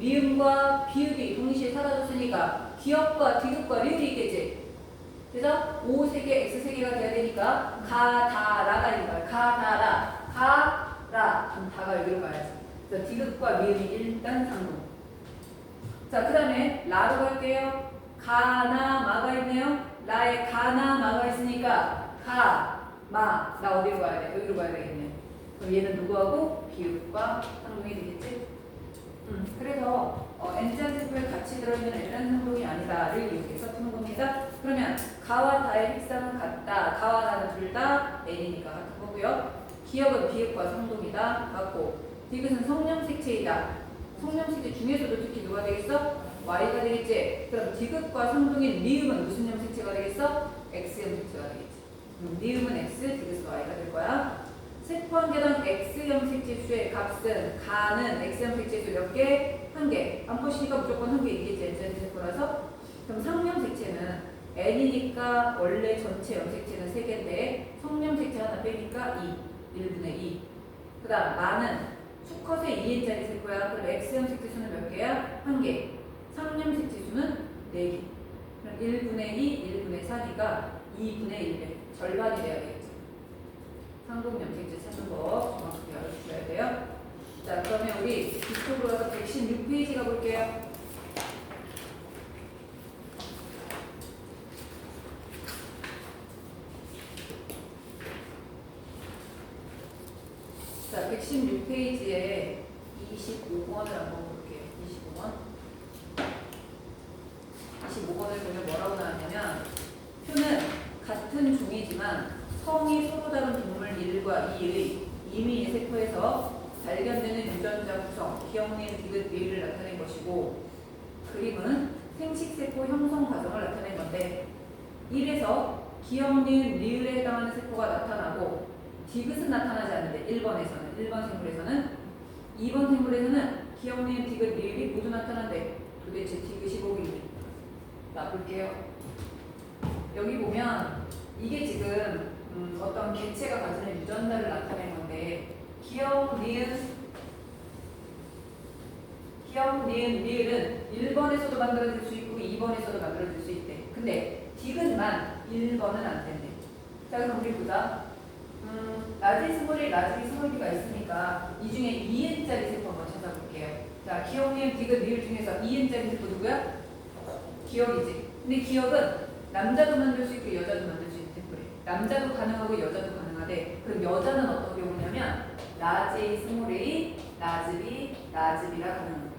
미음과 비읍이 동시에 사라졌으니까 기역과 디귿과 리을이 있겠지. 그래서 O 세 개, X 세 개가 돼야 되니까 가다라가 있는 거야. 가다라, 가라. 그럼 다가 여기로 가야지. 그래서 디귿과 미음이 일단 상동. 자, 그 다음에 라로 갈게요. 가나마가 있네요. 라에 가나마가 있으니까 가, 마. 나 어디로 가야 돼? 여기로 가야 되겠네. 그럼 얘는 누구하고? 비읍과 상동이 되겠지? 그래서 N자리 세포에 같이 들어있는 N은 상동이 아니다를 이용해서 푸는 겁니다. 그러면 가와 다의 핵상은 같다. 가와 다는 둘 다 N이니까 같은 거고요. 기역은 비읍과 상동이다. 같고 디귿은 성령색체이다. 성령색체 중에서도 특히 누가 되겠어? Y가 되겠지. 그럼 디귿과 상동인 미음은 무슨 형색체가 되겠어? X형 색체가 되겠지. 미음은 X, 디귿은 Y가 될 거야. 세포 한 개당 X형 색체 수의 값은 가는 X형 색체 수 몇 개? 한 개. 안 보시니까 무조건 한 개 있겠지. N자리 세포라서. 그럼 상형 색체는 N이니까 원래 전체 염색체는 3개인데 성형 색체 하나 빼니까 2, 1분의 2. 그 다음 마는 수컷의 2N짜리 세포야. 그럼 X형 색체 수는 몇 개야? 한 개. 상형 색체 수는 4개. 그럼 1분의 2, 1분의 4니까 2분의 1배. 절반이 돼야 되겠죠. 상동 염색체 찾는 거 정확하게 알아주셔야 돼요. 자, 그러면 우리 뒤쪽으로 가서 116페이지 가볼게요. 자, 116페이지에 25번을 한번 볼게요. 25번을 보면 뭐라고 나왔냐면 표는 같은 종이지만 성이 서로 다른 동물 1과 2의 이미 세포에서 발견되는 유전자 구성, 기억니은 디귿 미를 나타낸 것이고 그림은 생식세포 형성 과정을 나타낸 건데 1에서 기억니은 리을에 해당하는 세포가 나타나고 디귿은 나타나지 않는데 1번 생물에서는 2번 생물에서는 기억니은 디귿 리을이 모두 나타난대. 도대체 디귿이 뭐길래? 자, 볼게요. 여기 보면 이게 지금 어떤 개체가 가지는 유전자를 나타낸 건데 기억, 니은, 리을은 1번에서도 만들어질 수 있고 2번에서도 만들어질 수 있대. 근데 디귿만 1번은 안 된대. 자, 그럼 우리 보자. 라지 스몰이 라지 스몰비가 있으니까 이 중에 2N짜리 세포 한번 찾아볼게요. 자, 기억, 니은, 디귿, 리을 중에서 2N짜리 세포 누구야? 기억이지. 근데 기억은 남자도 만들 수 있고 여자도 만들 수 있대. 그래. 남자도 가능하고 여자도 가능하대. 그럼 여자는 어떤 경우냐면 라지, 스몰 A, 라즈비, 라즈비라 가능한 거야.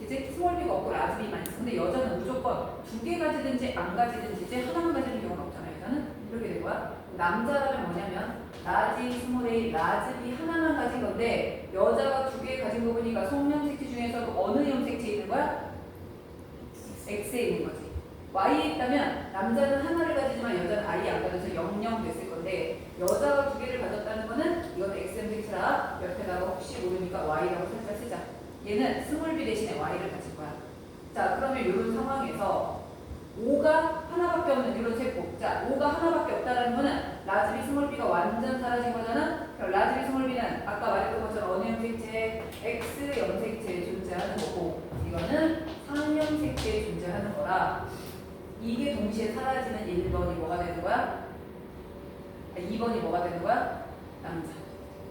이제 스몰비가 없고 라즈비만 있어. 근데 여자는 무조건 2개 가지든지 안 가지든지 이제 하나만 가지는 경우는 없잖아. 여자는 이렇게 된 거야. 남자라면 뭐냐면 라지, 스몰 A, 라즈비 하나만 가진 건데 여자가 2개 가진 거 보니까 성형색체 중에서도 어느 형색체에 있는 거야? X에 있는 거지. Y에 있다면 남자는 하나를 가지지만 여자는 아예 안 가져서 00 됐을 건데 여자가 2개를 가졌다는 거는 이건 XM색체라 옆에다가 혹시 모르니까 Y라고 살짝 쓰자. 얘는 스몰 B 대신에 Y를 가질 거야. 자, 그러면 이런 상황에서 5가 하나밖에 없는 이런 세포. 자, 5가 하나밖에 없다는 거는 라즈비 스몰 B가 완전 사라진 거잖아. 그럼 라즈비 스몰 B는 아까 말했던 것처럼 어느 염색체? X 염색체에 존재하는 거고 이거는 상염색체에 존재하는 거라 이게 동시에 사라지는 1번이 뭐가 되는 거야? 2번이 뭐가 되는 거야? 남자.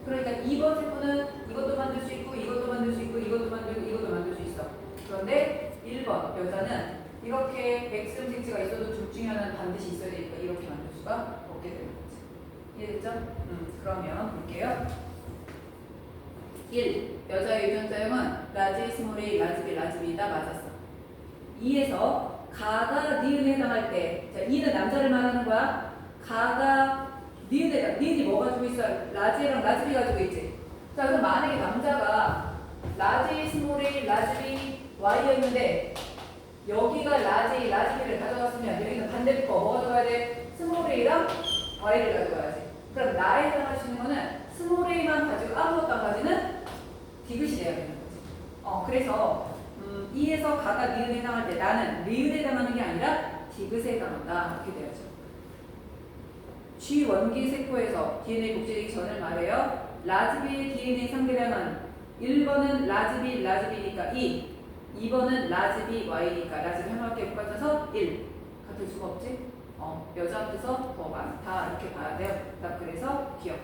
그러니까 2번 세포는 이것도 만들 수 있고 이것도 만들 수 있고 이것도 만들고 이것도 만들 수 있어. 그런데 1번 여자는 이렇게 X음색체가 있어도 둘 중에 하나는 반드시 있어야 되니까 이렇게 만들 수가 없게 되는 거지. 이해됐죠? 그러면 볼게요. 1. 여자의 유전자형은 라지, 스몰 A, 라즈비, 라즈비다. 맞았어. 2에서 가가 니은에 해당할 때, 자, 2는 남자를 말하는 거야. 가가 니은에다, 니은이 뭐 가지고 있어? 라지랑 라즈비 가지고 있지. 자, 그럼 만약에 남자가 라지, 스몰 A, 라즈비, Y였는데 여기가 라지, 라즈비를 가져갔으면 여기는 반대로 뭐 가져가야 돼? 스몰 A랑 Y를 가져가야지. 그럼 나에 해당할 수 있는 거는 스몰 A만 가지고 아무것도 안 가지는 디귿이 돼야 되는 거지. 그래서 2에서 가가 니은에 해당할 때 나는 리을에 해당하는 게 아니라 디귿에 해당한다. 이렇게 돼야죠. G 원기 세포에서 DNA 복제되기 전을 말해요. 라즈비의 DNA 상대량은 1번은 라지 B, 라지 B니까 2. 2번은 라지 B, Y니까 라지 B 하나밖에 못 가져서 1. 같을 수가 없지? 여자한테서 더 많다 이렇게 봐야 돼요. 나 그래서 기억.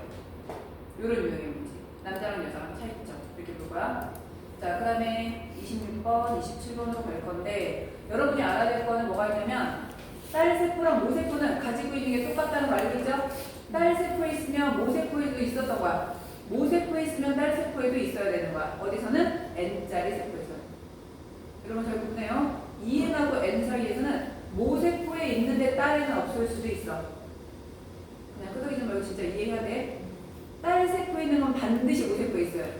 요런 유형의 문제. 남자랑 여자랑 차이점 이렇게 볼 거야. 자, 그 다음에 26번, 27번으로 갈 건데 여러분이 알아야 될 거는 뭐가 있냐면 딸 세포랑 모 세포는 가지고 있는 게 똑같다는 거 알겠죠? 딸 세포에 있으면 모 세포에도 있었던 거야. 모 세포에 있으면 딸 세포에도 있어야 되는 거야. 어디서는? N자리 세포에서. 여러분 잘 보네요. EN하고 N 사이에서는 모 세포에 있는데 딸에는 없을 수도 있어. 그냥 끄덕이지 말고 진짜 이해해야 돼. 딸 세포에 있는 건 반드시 모 세포에 있어야 돼.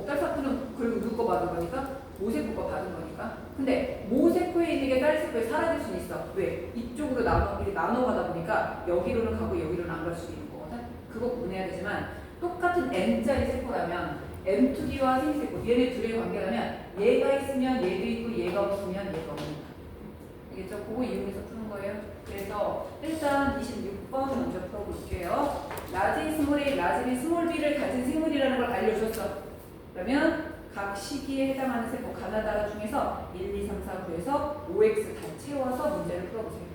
딸 세포는 그리고 누구 거 받은 거니까? 모 세포 거 받은 거니까. 근데 모 세포에 있는 게 딸 세포에 사라질 수는 있어. 왜? 이쪽으로 나눠가다 보니까 여기로는 가고 여기로는 안 갈 수도 있는 거거든. 그거 보내야 되지만 똑같은 N자리 세포라면 M2D와 생세포 얘네 둘의 관계라면 얘가 있으면 얘도 있고 얘가 없으면 얘가 없는 알겠죠? 그거 이용해서 푸는 거예요. 그래서 일단 26번 먼저 풀어볼게요. 라지 스몰 A, 라지 B, 스몰 B를 가진 생물이라는 걸 알려줬어. 그러면 각 시기에 해당하는 세포 가나다라 중에서 1, 2, 3, 4, 9에서 5x 다 채워서 문제를 풀어보세요.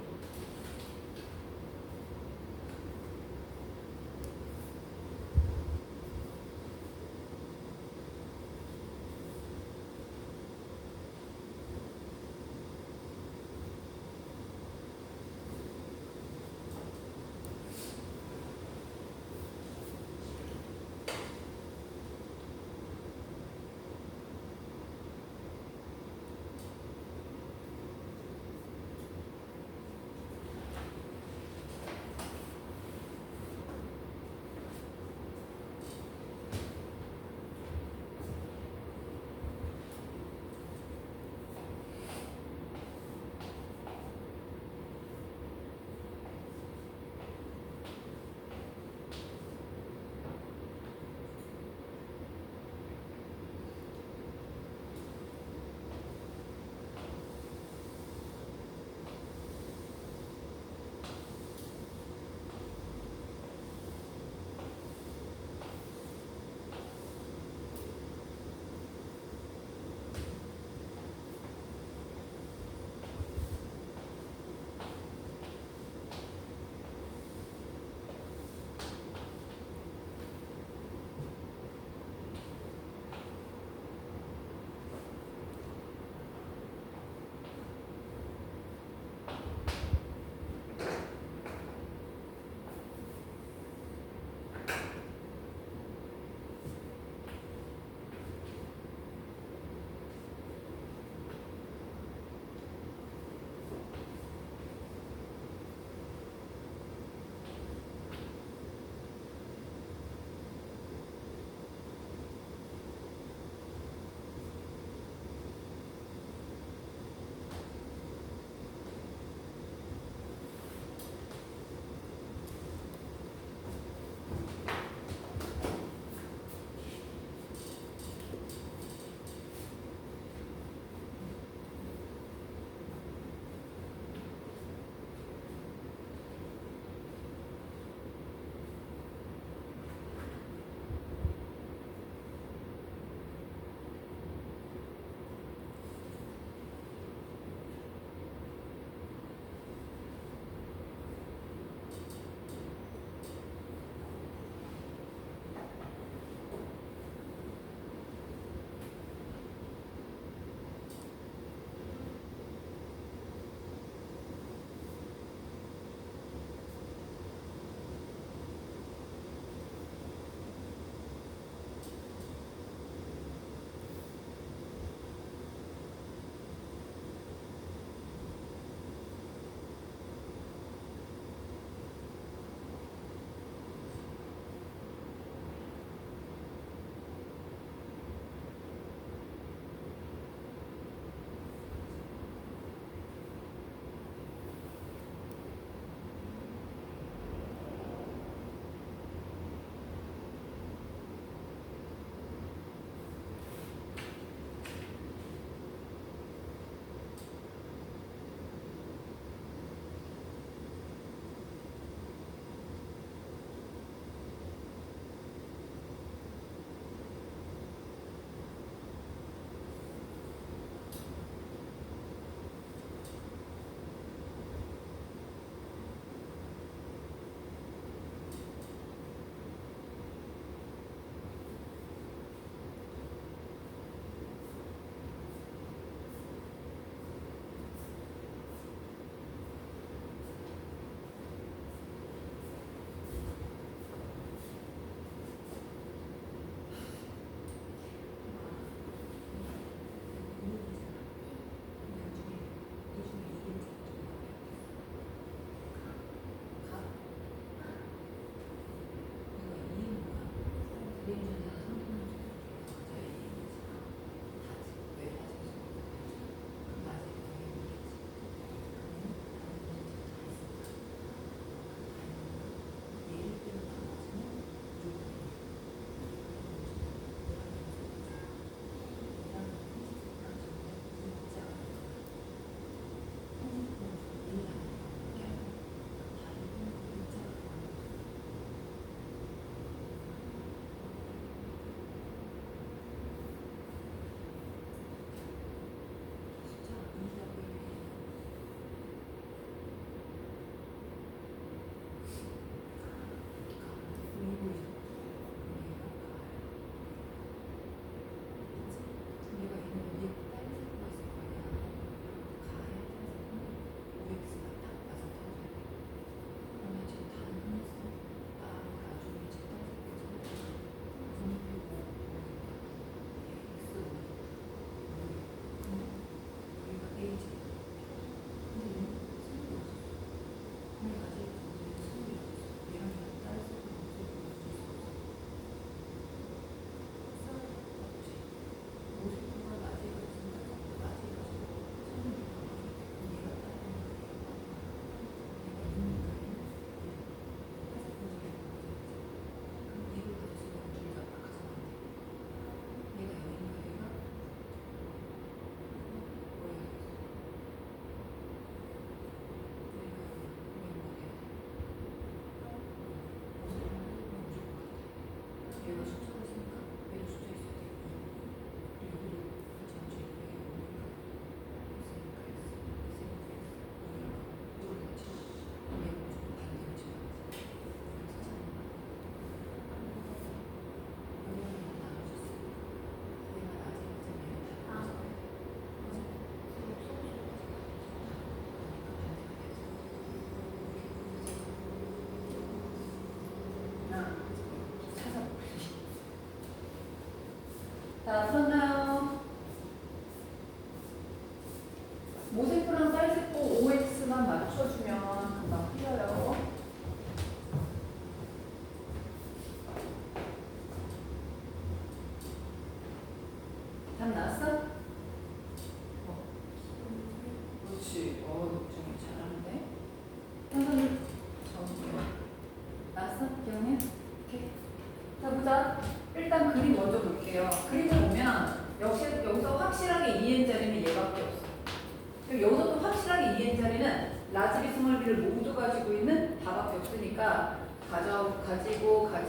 이 n짜리는 라지비 스몰비를 모두 가지고 있는 다밖에 없으니까 가지고 다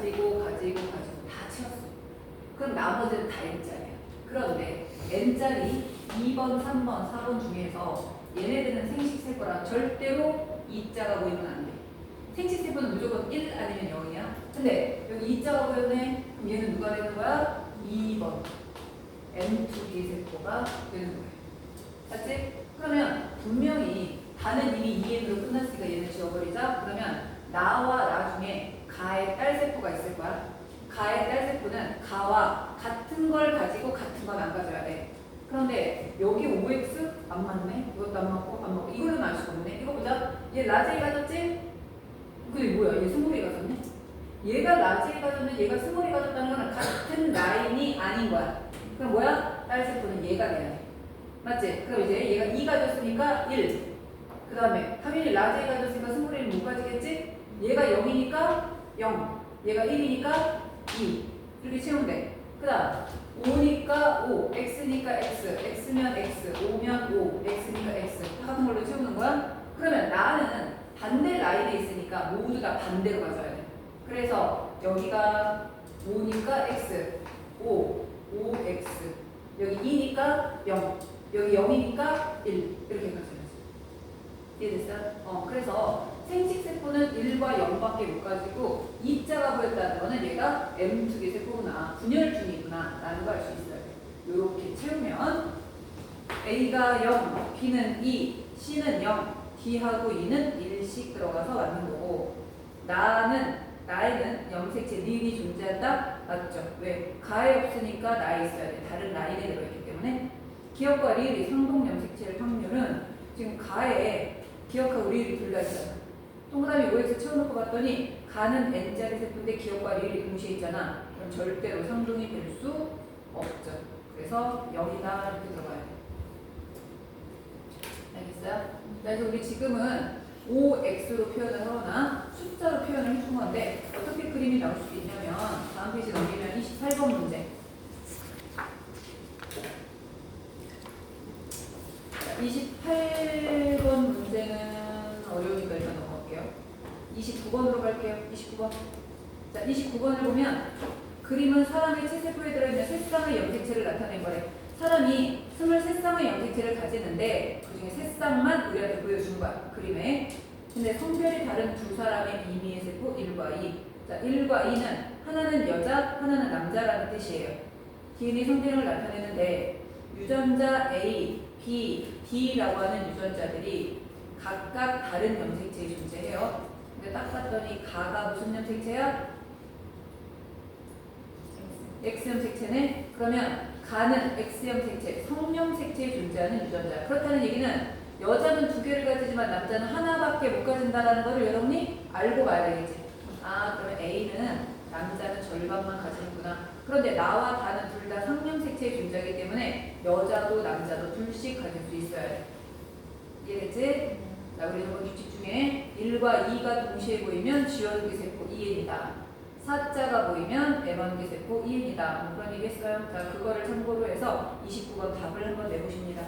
채웠어. 그럼 나머지는 다 n짜리야. 그런데 n짜리 2번, 3번, 4번 중에서 얘네들은 생식세포라 절대로 2자가 보이면 안 돼. 생식세포는 무조건 1 아니면 0이야. 근데 여기 2자가 보였네. 그럼 얘는 누가 되는 거야? 2번 N2B 세포가 되는 거예요. 맞지? 그러면 분명히 다는 이미 2N으로 끝났으니까 얘는 지워버리자. 그러면 나와 나 중에 가의 딸 세포가 있을 거야. 가의 딸 세포는 가와 같은 걸 가지고 같은 건 안 가져야 돼. 그런데 여기 OX 안 맞네. 이것도 안 맞고 이거는 알 수가 없네. 이거 보자. 얘 라제이 가졌지? 그게 뭐야? 얘 스몰이 가졌네. 얘가 라제이 가졌네. 얘가 스몰이 가졌다는 거는 같은 라인이 아닌 거야. 그럼 뭐야? 딸 세포는 얘가 돼야 돼. 맞지? 그럼 이제 얘가 2 가졌으니까 1. 그 다음에 하민이 라제이 가졌으니까 스몰이는 못 가지겠지? 얘가 0이니까 0. 얘가 1이니까 2. 이렇게 채우면 돼. 그 다음 5니까 5, X니까 X, X면 X, 5면 5, X니까 X 다 같은 걸로 채우는 거야? 그러면 나는 반대 라인에 있으니까 모두 다 반대로 가져야 돼. 그래서 여기가 5니까 X, 5, 5X 여기 2니까 0, 여기 0이니까 1 이렇게 가져야지. 이해됐어? 그래서 생식세포는 1과 0밖에 못 가지고 2자가 보였다는 거는 얘가 M2개 세포구나, 분열 중이구나 라는 걸 알 수 있어요. 이렇게 채우면 A가 0, B는 2, C는 0, D하고 E는 1씩 들어가서 맞는 거고 나에는 염색체 니은이 존재한다? 맞죠? 왜? 가에 없으니까 나에 있어야 돼. 다른 라인에 들어있기 때문에 기억과 리을이 상동 염색체일 확률은 지금 가에 기억하고 리을이 둘 다 있잖아. 동그라미 OX 채워놓고 봤더니 가는 N자리 세포인데 기억과 리을이 동시에 있잖아. 그럼 절대로 상동이 될 수 없죠. 그래서 0이다 이렇게 들어가야 돼. 알겠어요? 그래서 우리 지금은 OX로 표현을 하거나 숫자로 표현을 해준 건데 어떻게 그림이 나올 수 있냐면 다음 페이지 넘기면 28번 문제. 28번 문제는 어려우니까 일단 넘어갈게요. 29번으로 갈게요. 29번. 자, 29번을 보면 그림은 사람의 체세포에 들어있는 새쌍의 염색체를 나타낸 거래. 사람이 23쌍의 염색체를 가지는데 그중에 3쌍만 우리한테 보여준 거야. 그림에. 근데 성별이 다른 두 사람의 이미의 세포 1과 2. 자, 1과 2는 하나는 여자, 하나는 남자라는 뜻이에요. DNA 성질을 나타내는데 유전자 A, B, D라고 하는 유전자들이 각각 다른 염색체에 존재해요. 근데 딱 봤더니 가가 무슨 염색체야? X염색체네? 그러면 가는 X염색체, 성염색체에 존재하는 유전자. 그렇다는 얘기는 여자는 2개를 가지지만 남자는 하나밖에 못 가진다는 것을 여러분이 알고 봐야 되겠지. 아, 그러면 A는 남자는 절반만 가지는구나. 그런데 나와 다는 둘 다 상염색체에 존재하기 때문에 여자도 남자도 둘씩 가질 수 있어야 돼. 이해됐지? 자, 우리 이번 규칙 중에 1과 2가 동시에 보이면 G원기 세포 2N이다. 4자가 보이면 M원기 세포 2N이다. 그런 얘기 했어요. 자, 그거를 참고로 해서 29번 답을 한번 내보십니다.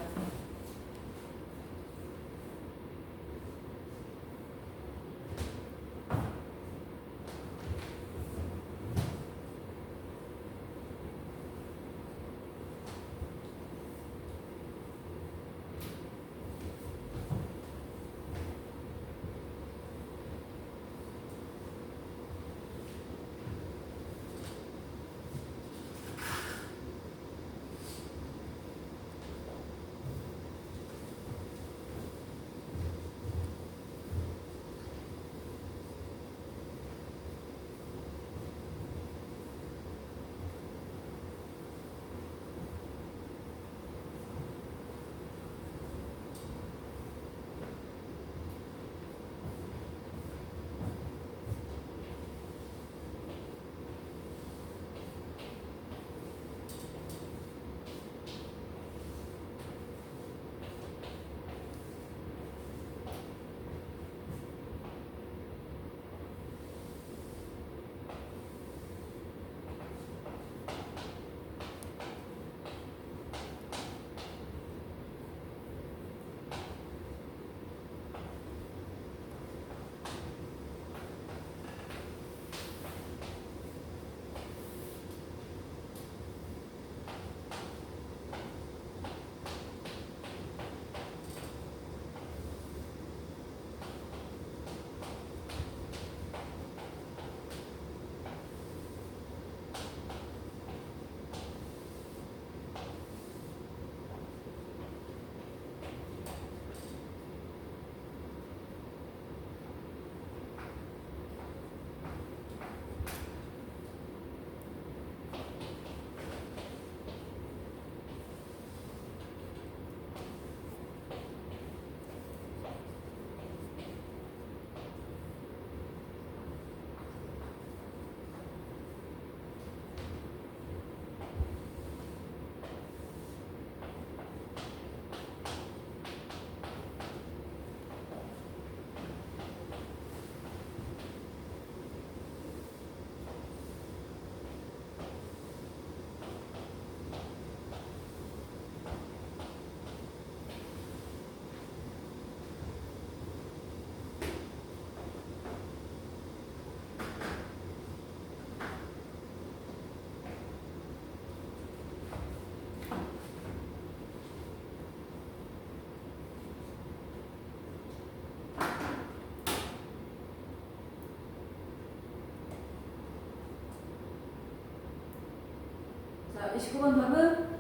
29번 답은?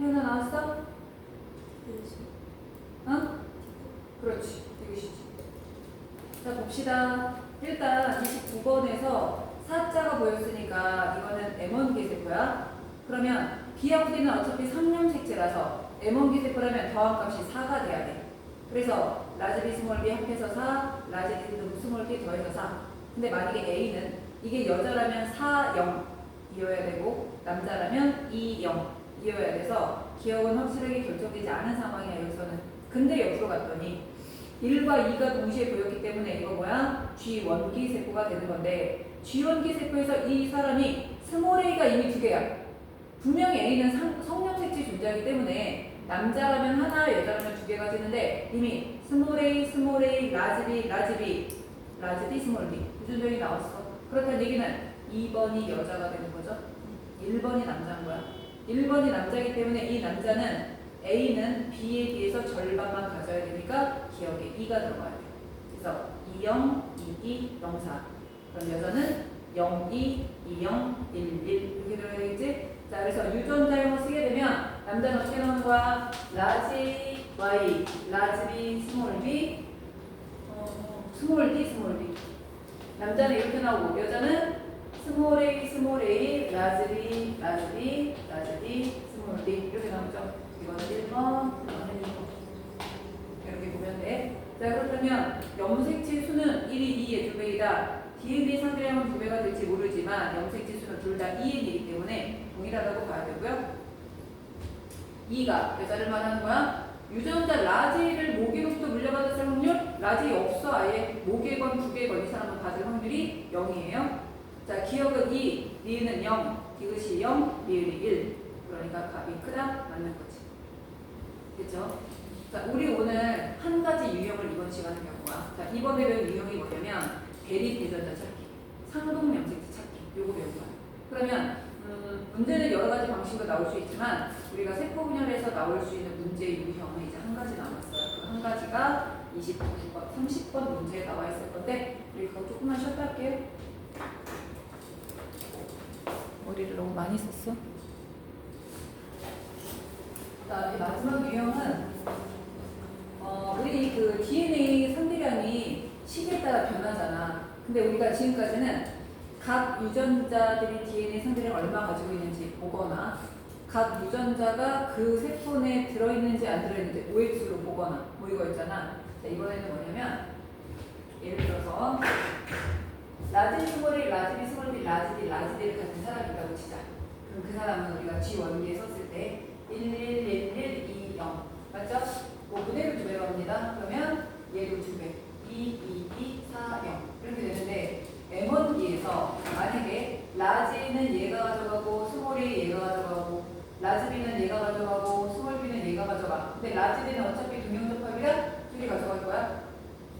혜연아 나왔어? 응? 그렇지. 이것이지. 자, 봅시다. 일단 29번에서 사자가 보였으니까 이거는 M1기 세포야. 그러면 B하고 D는 어차피 3형 색채라서 M1기 세포라면 더함값이 4가 돼야 돼. 그래서 라지 B 스몰 B 합해서 4, 라지 D 스몰 B 더해서 4. 근데 만약에 A는 이게 여자라면 4, 0 이어야 되고 남자라면 2, 0 이어야 돼서 기억은 확실하게 결정되지 않은 상황이야 여기서는. 근데 옆으로 갔더니 1과 2가 동시에 보였기 때문에 이거 뭐야? G1기 세포가 되는 건데 G1기 세포에서 이 사람이 스몰 a가 이미 2개야. 분명히 A는 성형색체 존재하기 때문에 남자라면 하나, 여자라면 2개 가지는데 이미 스몰 A, 라지 B, 라지 B, 라지 D, 스몰 B 유전적이 나왔어. 그렇다는 얘기는 2번이 여자가 되는 거죠. 1번이 남자인 거야. 1번이 남자이기 때문에 이 남자는 A는 B에 비해서 절반만 가져야 되니까 기억에 2가 들어가야 돼요. 그래서 20, 22, 04. 그럼 여자는 02, 20, 11 이렇게 들어가야 되겠지? 자, 그래서 유전자형을 쓰게 되면 남자는 어떻게 나오는 거야? 라지 Y, 라지 B, 스몰 B, 스몰 D, 스몰 B. 남자는 이렇게 나오고 여자는 스몰 A, 라지 B, 라지 B, 라지 D, 스몰 D 이렇게 나오죠. 이거는 1번, 이거는 2번. 이렇게 보면 돼. 자, 그렇다면 염색체 수는 1이 2의 2배이다. DNA 상대량은 2배가 될지 모르지만 염색체 수는 둘 다 2n이기 때문에 동일하다고 봐야 되고요. 2가 여자를 말하는 거야. 유전자 라지를 모기로부터 물려받았을 확률? 라지 없어. 아예 모기건, 두개건 이 사람은 받을 확률이 0이에요. 자, 기억은 2, 리은은 0, 디귿이 0, 리은이 1. 그러니까 값이 크다? 맞는 거지. 그렇죠? 자, 우리 오늘 한 가지 유형을 이번 시간에 배울 거야. 자, 이번에 배운 유형이 뭐냐면 대립 유전자 찾기, 상동 염색체 찾기. 요거 배울 거야. 그러면 문제는 여러 가지 방식으로 나올 수 있지만 우리가 세포 분열에서 나올 수 있는 문제 유형은 이제 한 가지 남았어요. 그 한 가지가 29번, 30번 문제에 나와 있을 건데 우리 그거 조금만 쉬었다 할게요. 머리를 너무 많이 썼어. 자, 마지막 유형은 우리 그 DNA 상대량이 시기에 따라 변하잖아. 근데 우리가 지금까지는 각 유전자들이 DNA 상대량을 얼마 가지고 있는지 보거나 각 유전자가 그 세포 내에 들어있는지 안 들어있는지 OX로 보거나 뭐 이거 있잖아. 자, 이번에는 뭐냐면 예를 들어서 라지 스몰 A, 라지 B, 스몰 B, 라지 D, 라지 D를 가진 사람이 있다고 치자. 그럼 그 사람은 우리가 G1기에 썼을 때 111120 맞죠? 뭐 그대로 2배가 옵니다. 그러면 얘도 2배 22240 이렇게 되는데 M1기에서 만약에 라지는 얘가 가져가고 스몰 A 얘가 가져가고 라지 B는 얘가 가져가고 스몰 B는 얘가 가져가. 근데 라지 D는 어차피 동형접합이라 둘이 가져갈 거야.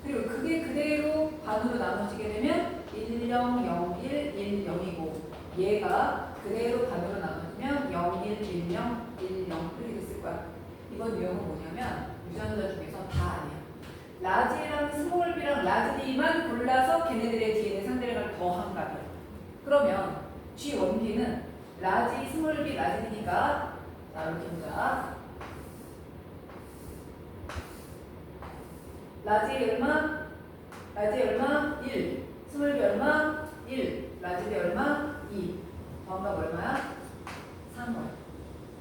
그리고 그게 그대로 반으로 나눠지게 되면 1001 10이고 얘가 그대로 반으로 나눠지면 0110 10 이렇게 됐을 거야. 이번 유형은 뭐냐면 유전자 중에서 다 아니야. 라지랑 스몰 B랑 라지 D만 골라서 걔네들의 DNA 상대량을 더한 값이야. 그러면 G1B는 라지 스몰 B 라지 D니까 자 이렇게 보자. 라지 얼마? 라지 얼마? 1. 스몰 B 얼마? 1. 라지 B 얼마? 2. 더한값 얼마야? 3월.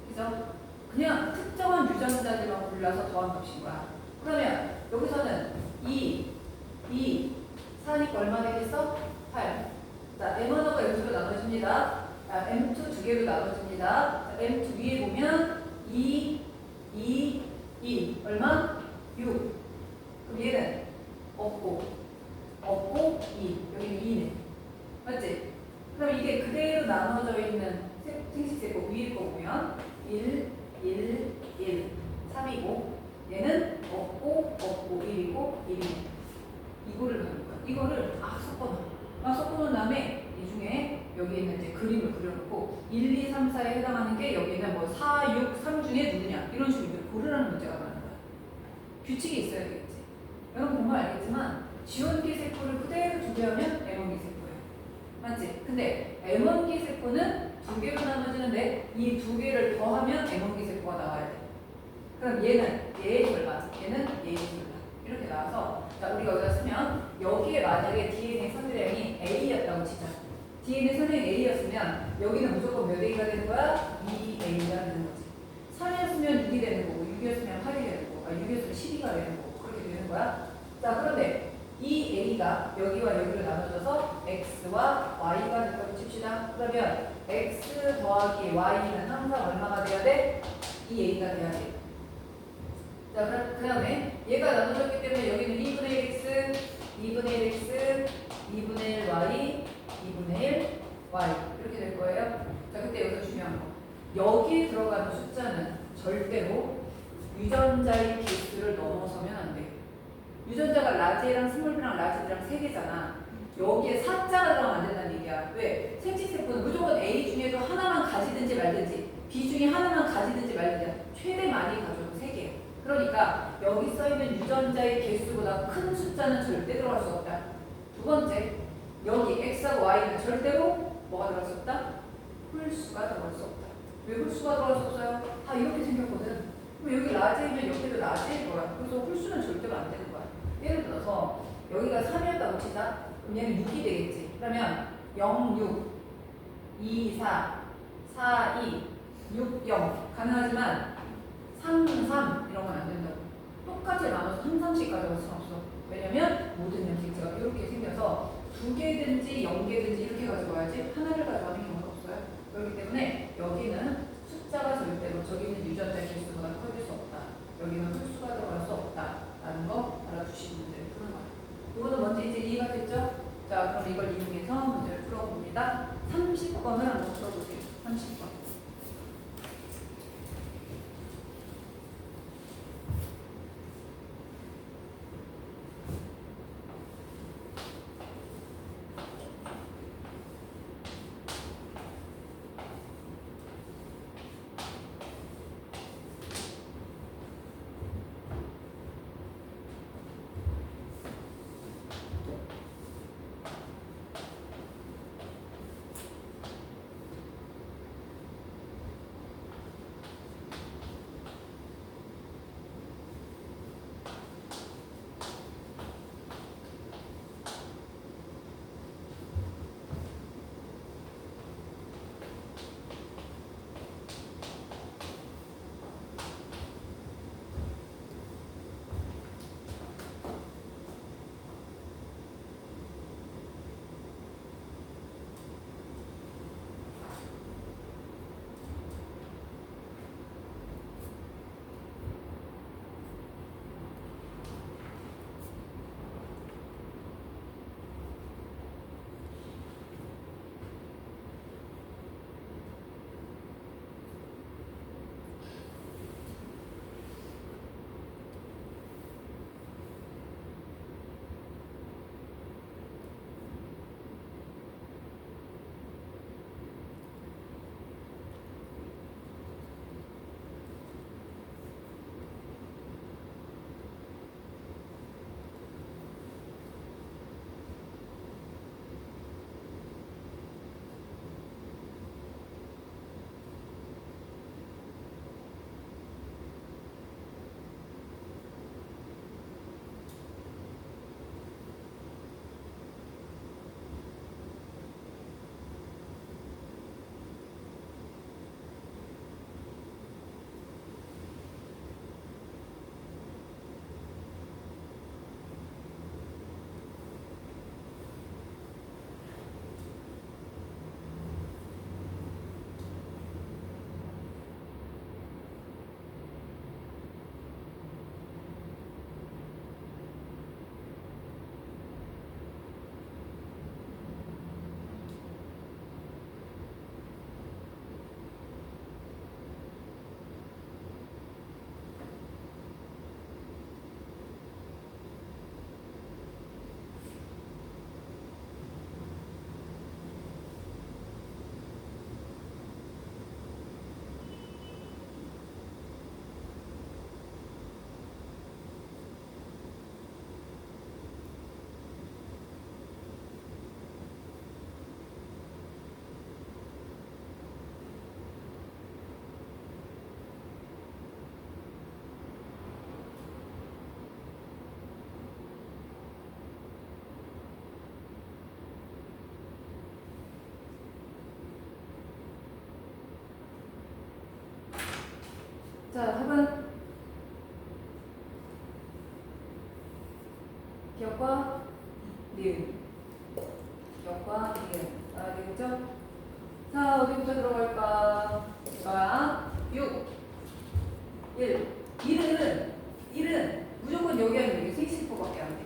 그죠? 그냥 특정한 유전자들만 골라서 더한 값인 거야. 그러면 여기서는 2, 4니까 얼마 되겠어? 8. 자, M1과 M2로 나눠집니다. 자, M2 두 개로 나눠집니다. 자, M2 위에 보면 2, 얼마? 6. 그럼 얘는 없고 2. 여기는 2네. 맞지? 그럼 이게 그대로 나눠져 있는 생식세포 위에 거 보면 1, 3이고 얘는 없고 1이고 1이네. 이거를 가는 거야. 이거를 섞어놓은 다음에 이 중에 여기 있는 이제 그림을 그려놓고 1, 2, 3, 4에 해당하는 게 여기는 뭐 4, 6, 3 중에 누구냐 이런 식으로 고르라는 문제가 나는 거야. 규칙이 있어야 되겠지. 여러분 보면 알겠지만 지원기 세포를 그대로 두배하면 M1기 세포예요. 맞지? 근데 M1기 세포는 두 개로 나눠지는데 이 두 개를 더하면 M1기 세포가 나와야 돼. 그럼 얘는 얘의 절반, 얘는 얘의 절반 이렇게 나와서 자 우리가 여기다 쓰면 여기에 만약에 DNA 선들량이 A였다고 치자. DNA 선들량이 A였으면 여기는 무조건 몇 A가 되는 거야? 2A가 되는 거지. 3이었으면 6이 되는 거고 6이었으면 8이 되는 거고 6이었으면 12가 되는 거고 그렇게 되는 거야. 자 그런데 이 A가 여기와 여기로 나눠져서 X와 Y가 됐다고 칩시다. 그러면 X 더하기 Y는 항상 얼마가 돼야 돼? 2A가 돼야 돼. 자, 그 다음에 얘가 나눠졌기 때문에 여기는 2분의 1 X, 2분의 1 X, 2분의 1 Y, 2분의 1 Y 이렇게 될 거예요. 자, 그때 여기서 중요한 거. 여기에 들어가는 숫자는 절대로 유전자의 개수를 넘어서면 안 돼. 유전자가 라지랑 스몰이랑 라지랑 3개잖아. 여기에 4자가 들어가면 안 된다는 얘기야. 왜? 생체세포는 무조건 A 중에서 하나만 가지든지 말든지 B 중에 하나만 가지든지 말든지 최대 많이 가져도 3개. 그러니까 여기 써있는 유전자의 개수보다 큰 숫자는 절대 들어갈 수 없다. 두 번째, 여기 X하고 Y는 절대로 뭐가 들어갈 수 없다? 홀수가 들어갈 수 없다. 왜 홀수가 들어갈 수 없어요? 다 이렇게 생겼거든. 그럼 여기 라지이면 여기도 라지일 거야. 그래서 홀수는 절대로 안 되는 거야. 예를 들어서 여기가 3이었다고 치자. 그럼 얘는 6이 되겠지. 그러면 0, 6, 2, 4, 4, 2, 6, 0 가능하지만 3, 3 이런 건 안 된다고. 똑같이 나눠서 3, 3씩 가져갈 수는 없어. 왜냐면 모든 염색체가 이렇게 생겨서 2개든지 0개든지 이렇게 가져가야지 하나를 가져가는 경우가 없어요. 그렇기 때문에 여기는 숫자가 절대로 저기 있는 유전자 개수보다 커질 수 없다. 여기는 홀수가 들어갈 수 없다라는 거 알아두시면 돼요. 그런 거예요. 이거는 먼저 이제 이해가 됐죠? 자, 그럼 이걸 이용해서 문제를 풀어봅니다. 30번을 한번 풀어보세요. 30번. 자, 답은 기억과 니은. 기억과 니은. 알겠죠? 자, 어디부터 들어갈까? 자, 6, 1. 1은 무조건 여기 하면 되게 생식포밖에 안 돼.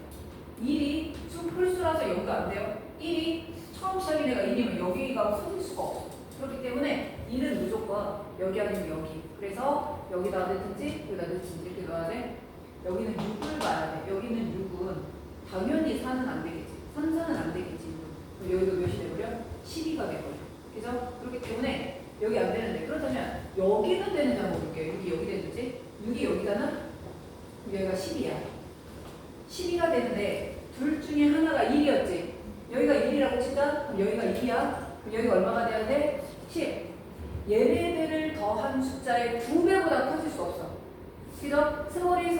1이 홀수라서 여기가 안 돼요. 1이 처음 시작인 애가 1이면 여기가 커질 수가 없어. 그렇기 때문에 1은 무조건 여기 아니면 여기. 그래서 여기다 넣든지 여기다 넣든지 이렇게 넣어야 돼. 여기는 6을 봐야 돼. 여기는 6은 당연히 4는 안 되겠지. 3, 4는 안 되겠지. 그럼 여기도 몇이 돼버려? 12가 돼버려. 그죠? 그렇기 때문에 여기 안 되는데 그렇다면 여기는 되는지 한번 볼게요. 6이 여기 되는지. 6이 여기잖아? 여기가 10이야. 12가 되는데 둘 중에 하나가 1이었지. 여기가 1이라고 치자. 그럼 여기가 2야. 그럼 여기가 얼마가 돼야 돼? 10. 얘네들을 더한 숫자의 2배보다 커질 수 없어. 그죠? 스몰이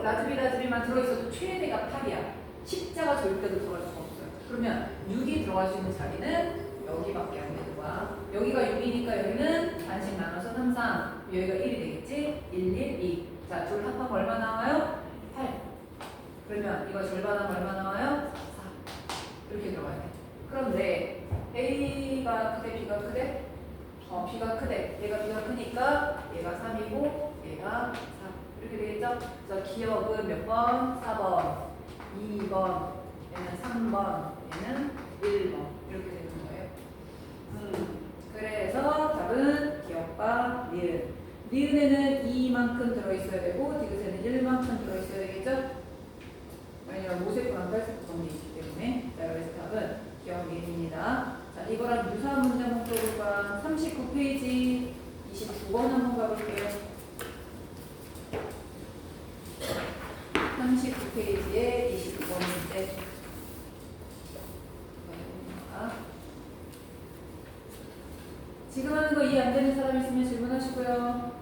라즈비만 들어있어도 최대가 8이야. 십자가 절대로 들어갈 수가 없어요. 그러면 6이 들어갈 수 있는 자리는 여기밖에 안 되는 거야. 여기가 6이니까 여기는 반씩 나눠서 3, 3. 여기가 1이 되겠지? 1, 1, 2. 자, 둘 합하면 얼마 나와요? 8. 그러면 이거 절반하면 얼마 나와요? 4. 이렇게 들어가야 돼. 그런데 A가 크대, B가 크대? B가 크대. 얘가 B가 크니까 얘가 3이고 얘가 4. 이렇게 되겠죠? 그래서 기억은 몇 번? 4번, 2번, 얘는 3번, 얘는 1번. 이렇게 되는 거예요. 그래서 답은 기억과 니은. 니은에는 2만큼 들어있어야 되고 디귿에는 1만큼 들어있어야 되겠죠? 왜냐면 모세프랑 탈세프 정리 있기 때문에. 자, 그래서 답은 기억 니은입니다. 자, 이거랑 유사한 문제 한번 풀어볼까? 39페이지 29번 한번 가볼게요. 39페이지에 29번 문제. 지금 하는 거 이해 안 되는 사람 있으면 질문하시고요.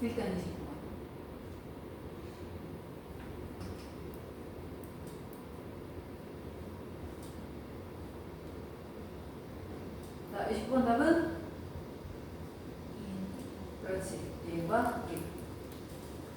일단 20번. 자, 20번 답은 그렇지. 니은과 니은.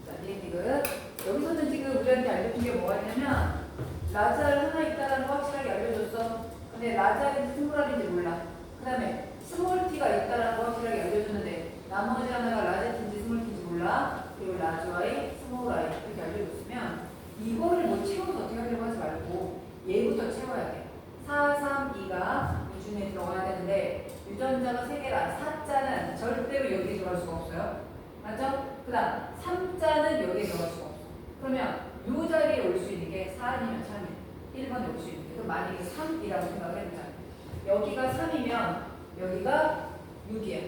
자, 니은 디귿. 여기서는 지금 우리한테 알려준 게 뭐가 있냐면 라잘 하나 있다라는 거 확실하게 알려줬어. 근데 라잘인지 스몰알인지 몰라. 그 다음에 스몰 t가 있다라는 거 확실하게 알려주는데 나머지 하나가 라지 t인지 스몰 t인지 몰라. 그리고 라지 y, 스몰 y 이렇게 알려줬으면 이거를 뭐 채워서 어떻게 하려고 하지 말고 얘부터 채워야 돼. 4, 3, 2가 이 중에 들어가야 되는데 유전자가 3개라 4자는 절대로 여기에 들어갈 수가 없어요. 맞죠? 그 다음 3자는 여기에 들어갈 수가 없어. 그러면 이 자리에 올 수 있는 게 4아니면 3이야. 1번에 올 수 있는 게. 그럼 만약에 3이라고 생각을 해보자. 여기가 3이면 여기가 6이야.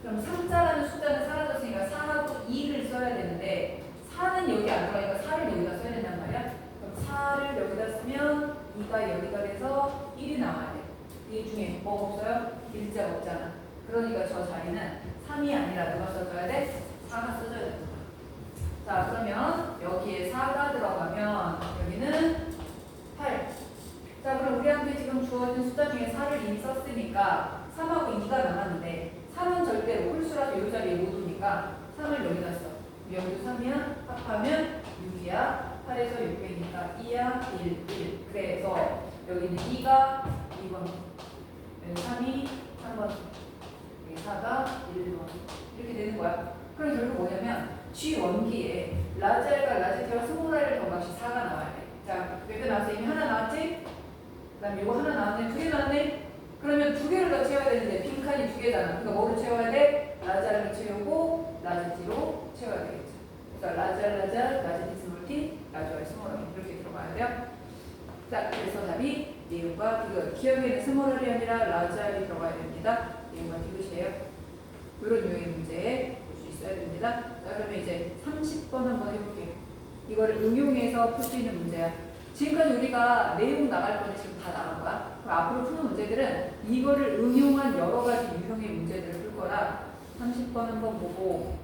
그럼 3자라는 숫자는 사라졌으니까 4하고 2를 써야 되는데 4는 여기 안 들어가니까 4를 여기다 써야 된단 말이야. 그럼 4를 여기다 쓰면 2가 여기가 돼서 1이 나와야 돼. 이 중에 뭐가 없어요? 일자가 없잖아. 그러니까 저 자리는 3이 아니라 누가 써줘야 돼? 4가 써줘야 돼. 자, 그러면 여기에 4가 들어가면 여기는 8. 자, 그럼 우리한테 지금 주어진 숫자 중에 4를 이미 썼으니까 3하고 2가 남았는데 3은 절대로 홀수라서 이 자리에 못 오니까 3을 여기다 써. 여기도 3이야. 합하면 6이야. 8에서 6 빼니까 2야. 1. 그래서 여기는 2가 2번. 여기 3이 3번. 여기 4가 1번. 이렇게 되는 거야. 그럼 결국 뭐냐면 G 원기에 라지알과 라지티와 스몰알을 더한 값이 4가 나와야 돼. 자, 몇 개 나왔어? 이미 하나 나왔지? 그 다음에 이거 하나 나왔네? 2개 나왔네? 그러면 2개를 더 채워야 되는데 빈칸이 2개잖아. 그러니까 뭐로 채워야 돼? 라지알로 채우고 라지티로 채워야 되겠죠. 그래서 라지알, 라지티, 스몰티, 라지알, 스몰알 이렇게 들어가야 돼요. 자, 그래서 답이 니은과 디귿. 기억에는 스몰알이 아니라 라지알이 들어가야 됩니다. 니은과 디귿이에요. 이런 유형의 문제 볼 수 있어야 됩니다. 자, 그러면 이제 30번 한번 해볼게요. 이거를 응용해서 풀 수 있는 문제야. 지금까지 우리가 내용 나갈 거는 지금 다 나간 거야. 그럼 앞으로 푸는 문제들은 이거를 응용한 여러 가지 유형의 문제들을 풀 거라 30번 한번 보고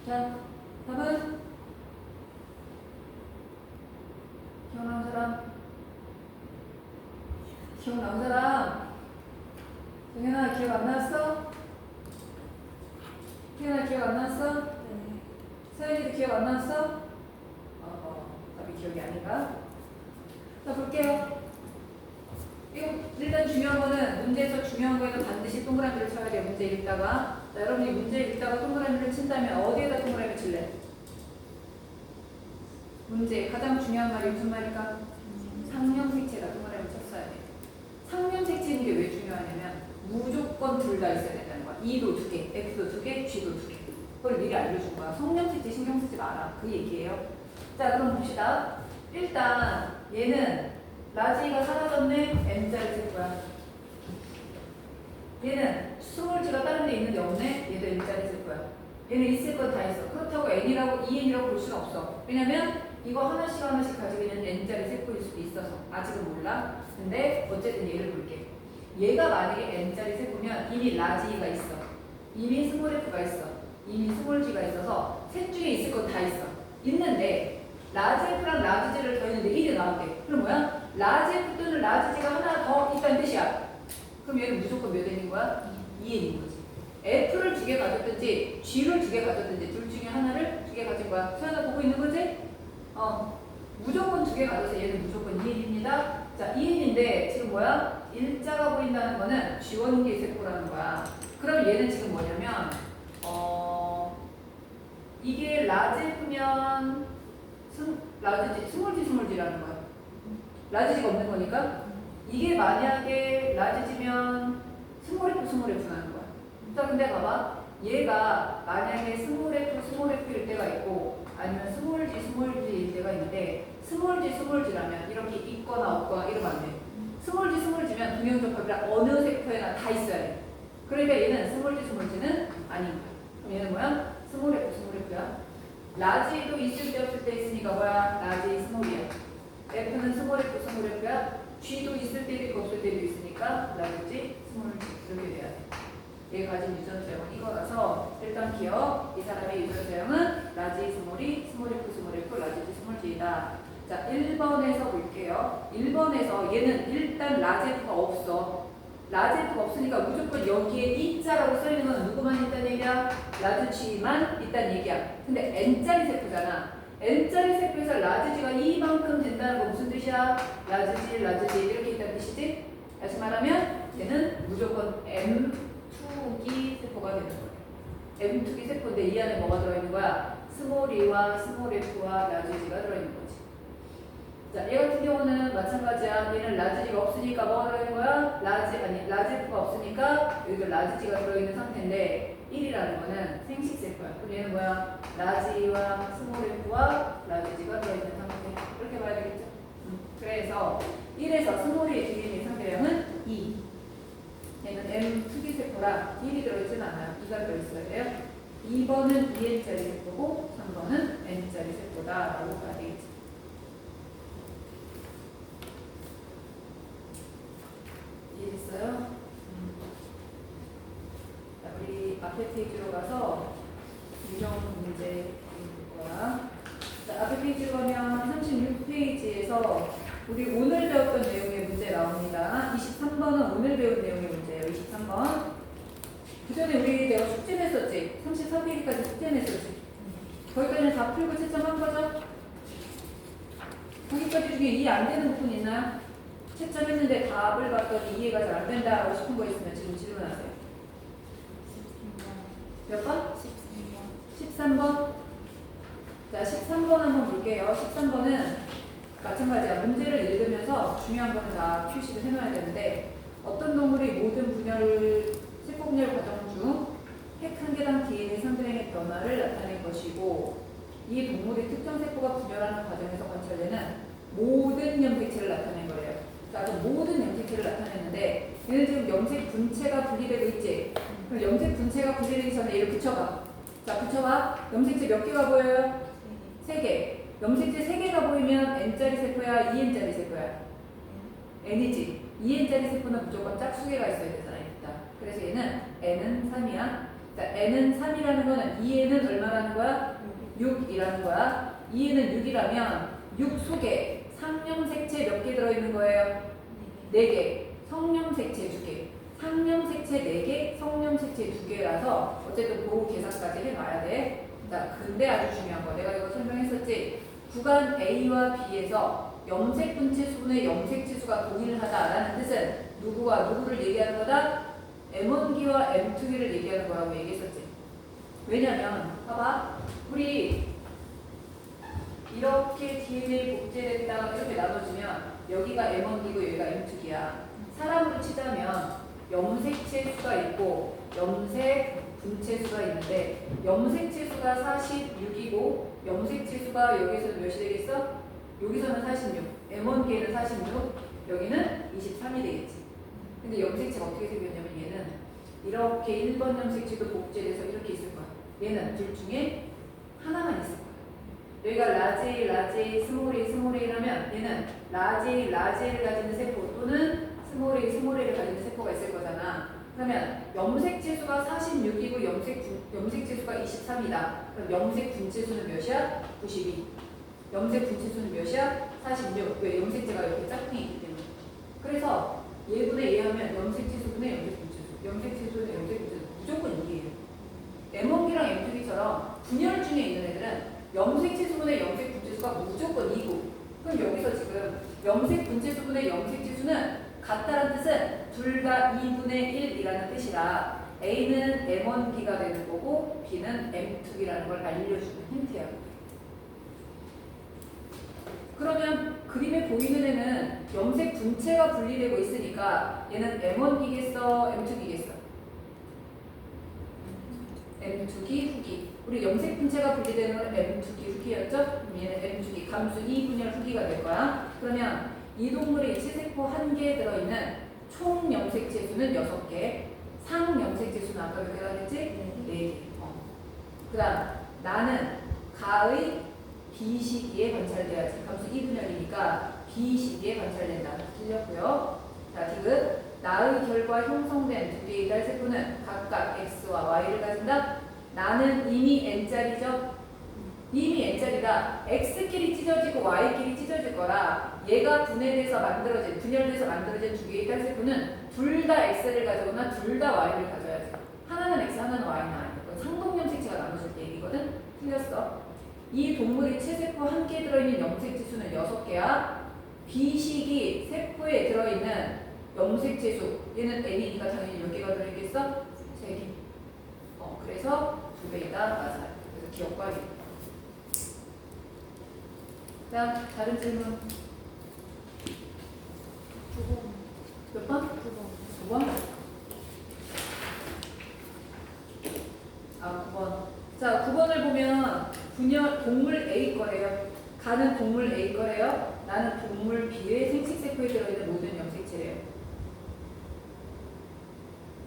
자, 답은? 기억나는 사람? 기억나는 사람? 정현아 기억 안 났어? 태연아 기억 안 났어? 네. 서연이도 기억 안 났어? 답이 기억이 아닌가? 자 볼게요. 이거 일단 중요한 거는 문제에서 중요한 거에는 반드시 동그라미를 쳐야 돼요. 문제 읽다가. 자, 여러분이 문제 읽다가 동그라미를 친다면 어디에다 동그라미 칠래? 문제 가장 중요한 말이 무슨 말일까? 상명색체에다 동그라미 쳤어야 돼. 상명색체인 게 왜 중요하냐면 무조건 둘 다 있어야 된다는 거야. E도 두 개, F도 두 개, G도 두 개. 그걸 미리 알려준 거야. 성명색체, 신경쓰지 마라. 그 얘기예요. 자, 그럼 봅시다. 일단 얘는 라지가 사라졌네. N자를 쓸 거야. 얘는 스몰지가 다른 데 있는데 없네. 얘도 N자를 쓸 거야. 얘는 있을 건 다 있어. 그렇다고 N이라고 EN이라고 볼 수는 없어. 왜냐면 이거 하나씩 하나씩 가지고 있는 N자리 세포일 수도 있어서 아직은 몰라. 근데 어쨌든 얘를 볼게. 얘가 만약에 N자리 세포면 이미 라지가 있어. 이미 스몰 F가 있어. 이미 스몰 G가 있어서 셋 중에 있을 건 다 있어. 있는데 라지 F랑 라지 G를 더했는데 1이 나왔대. 그럼 뭐야? 라지 F 또는 라지 G가 하나 더 있다는 뜻이야. 그럼 얘는 무조건 몇 N인 거야? 2N인 거지. F를 두 개 가졌든지 G를 두 개 가졌든지 둘 중에 하나를 두 개 가진 거야. 소연아 보고 있는 거지? 무조건 두 개 가져서 얘는 무조건 2N입니다. 자, 2N인데 지금 뭐야? 일자가 보인다는 거는 G1계 세포라는 거야. 그럼 얘는 지금 뭐냐면 이게 라지 F면 라지지, 스몰지라는 거야. 라지지가 없는 거니까 이게 만약에 라지지면 스몰 F라는 거야. 자, 근데 봐봐. 얘가 만약에 스몰 F일 때가 있고 아니면 스몰지일 때가 있는데 스몰지라면 이렇게 있거나 없거나 이러면 안 돼. 스몰지면 동형적합이라 어느 섹터에나 다 있어야 돼. 그러니까 얘는 스몰지는 아닌 거야. 그럼 얘는 뭐야? 스몰 F야. 라지도 있을 때 없을 때 있으니까 뭐야? 라지 스몰이야. F는 스몰 F야. G도 있을 때도 있고 없을 때도 있으니까 라지 스몰지 이렇게 돼야 돼. 얘가 가진 유전 제형은 이거라서 일단 기억. 이 사람의 유전 제형은 라지 스몰이 스몰 F, 라지지 스몰지이다. 자, 1번에서 볼게요. 1번에서 얘는 일단 라지 F가 없어. 라지 F가 없으니까 무조건 여기에 E자라고 써있는 건 누구만 있다는 얘기야? 라지지만 있다는 얘기야. 근데 N자리 세포잖아. N자리 세포에서 라지지가 이만큼 된다는 거 무슨 뜻이야? 라지지 이렇게 있다는 뜻이지? 다시 말하면 얘는 무조건 M2기 세포가 되는 거예요. M2기 세포인데 이 안에 뭐가 들어있는 거야? 스몰 E와 스몰 F와 라지지가 들어있는 거지. 자, 얘 같은 경우는 마찬가지야. 얘는 라지지가 없으니까 뭐가 들어있는 거야? 라지 F가 없으니까 여기도 라지지가 들어있는 상태인데 1이라는 거는 생식 세포야. 그럼 얘는 뭐야? 라지와 스몰 F와 라지지가 들어있는 상태. 이렇게 봐야 되겠죠? 그래서 1에서 스몰이 들어있는 상태량은 2. 얘는 M2기 세포라 1이 들어있지는 않아요. 2가 들어있어야 돼요. 2번은 EN자리 세포고 3번은 N자리 세포다라고 봐야 되겠죠. 이해됐어요? 자, 우리 앞에 페이지로 가서 유형 문제 볼 거야. 자, 앞에 페이지로 가면 36페이지에서 우리 오늘 배웠던 내용의 문제 나옵니다. 23번은 오늘 배운 내용의 문제예요. 23번. 그 전에 우리 내가 숙제 냈었지? 34페이지까지 숙제 냈었지? 거기까지는 다 풀고 채점한 거죠? 거기까지 중에 이해 안 되는 부분 있나요? 채점했는데 답을 봤더니 이해가 잘 안 된다고 싶은 거 있으면 지금 질문하세요. 몇 번? 13번. 자, 13번 한번 볼게요. 13번은 마찬가지야. 문제를 읽으면서 중요한 거는 다 표시를 해놔야 되는데 어떤 동물이 모든 세포 분열 과정 중 핵 한 개당 DNA 3분의 변화를 나타낸 것이고 이 동물의 특정 세포가 분열하는 과정에서 관찰되는 모든 염색체를 나타낸 거예요. 자, 그 모든 염색체를 나타냈는데 얘는 지금 염색 분체가 분리되고 있지? 그럼 염색 분체가 분리되기 전에 얘를 붙여봐. 자, 붙여봐. 염색체 몇 개가 보여요? 3개. 염색체 3개가 보이면 N자리 세포야, EN자리 세포야? N이지. EN자리 세포는 무조건 짝수개가 있어야 되잖아, 일단. 그래서 얘는 N은 3이야. 자, n은 3이라는 거는 2n은 얼마라는 거야? 6이라는 거야. 2n은 6이라면 6 속에 상념색체 몇 개 들어있는 거예요? 4개. 성념색체 2개. 상념색체 4개, 성념색체 2개라서 어쨌든 그 계산까지 해놔야 돼. 자, 근데 아주 중요한 거. 내가 이거 설명했었지? 구간 A와 B에서 염색 분체수분의 염색 지수가 동일하다라는 뜻은 누구와 누구를 얘기하는 거다? M1기와 M2기를 얘기하는 거라고 얘기했었지. 왜냐면 봐봐. 우리 이렇게 DNA 복제됐다가 이렇게 나눠지면 여기가 M1기고 여기가 M2기야. 사람으로 치자면 염색체 수가 있고 염색 분체수가 있는데 염색체 수가 46이고 염색체 수가 여기서는 몇이 되겠어? 여기서는 46, M1기에는 46, 여기는 23이 되겠지. 근데 염색체가 어떻게 생겼냐면 얘는 이렇게 1번 염색체도 복제돼서 이렇게 있을 거야. 얘는 둘 중에 하나만 있을 거야. 여기가 라지, 라지, 스몰이, 스몰이라면 얘는 라지, 라지를 가지는 세포 또는 스몰이, 스몰이를 가지는 세포가 있을 거잖아. 그러면 염색 지수가 46이고 염색 지수가 23이다. 그럼 염색 분체수는 몇이야? 92. 염색 분체수는 몇이야? 46. 왜? 염색체가 이렇게 짝꿍이 있기 때문에. 그래서 얘분의 얘 하면 염색 지수분의 염색 분체수. 염색 지수분의 염색 분체수. 무조건 이게요. M1기랑 M2기처럼 분열 중에 있는 애들은 염색 지수분의 염색 분체수가 무조건 2고. 그럼 여기서 지금 염색 분체수분의 염색 지수는 같다는 뜻은 둘 다 2분의 1이라는 뜻이라 A는 M1기가 되는 거고 B는 M2기라는 걸 알려주는 힌트야. 그러면 그림에 보이는 애는 염색 분체가 분리되고 있으니까 얘는 M1기겠어? M2기겠어? M2기, 후기. 우리 염색 분체가 분리되는 건 M2기, 후기였죠? 얘는 M2기, 감수 2분열 후기가 될 거야. 그러면 이 동물의 체세포 1개에 들어있는 총 염색체 수는 6개, 상 염색체 수는 아까 몇 개가 됐지? 4개. 그 다음, 나는 가의 B시기에 관찰돼야지. 감수 2분열이니까 B시기에 관찰된다. 틀렸고요. 자, 디귿. 나의 결과 형성된 두 개의 딸세포는 각각 X와 Y를 가진다. 나는 이미 N짜리죠? 이미 N짜리가 X끼리 찢어지고 Y끼리 찢어질 거라 얘가 분해돼서 만들어진, 분열돼서 만들어진 두 개의 딸세포는 둘 다 X를 가지거나 둘 다 Y를 가져야지. 하나는 X, 하나는 Y는 아니고 상동염색체가 나눠질 때 얘기거든? 틀렸어. 이 동물의 체세포 1개에 들어있는 염색체 수는 6개야. B시기 세포에 들어있는 염색체 수, 얘는 N이니까 당연히 몇 개가 들어있겠어? 3개. 그래서 2배이다. 맞아요. 그래서 기억과 이. 자, 다른 질문. 9번. 몇 번? 9번. 9번? 아, 9번. 자, 9번을 보면 분열 동물 A 거래요. 가는 동물 A 거래요. 나는 동물 B의 생식세포에 들어있는 모든 염색체래요.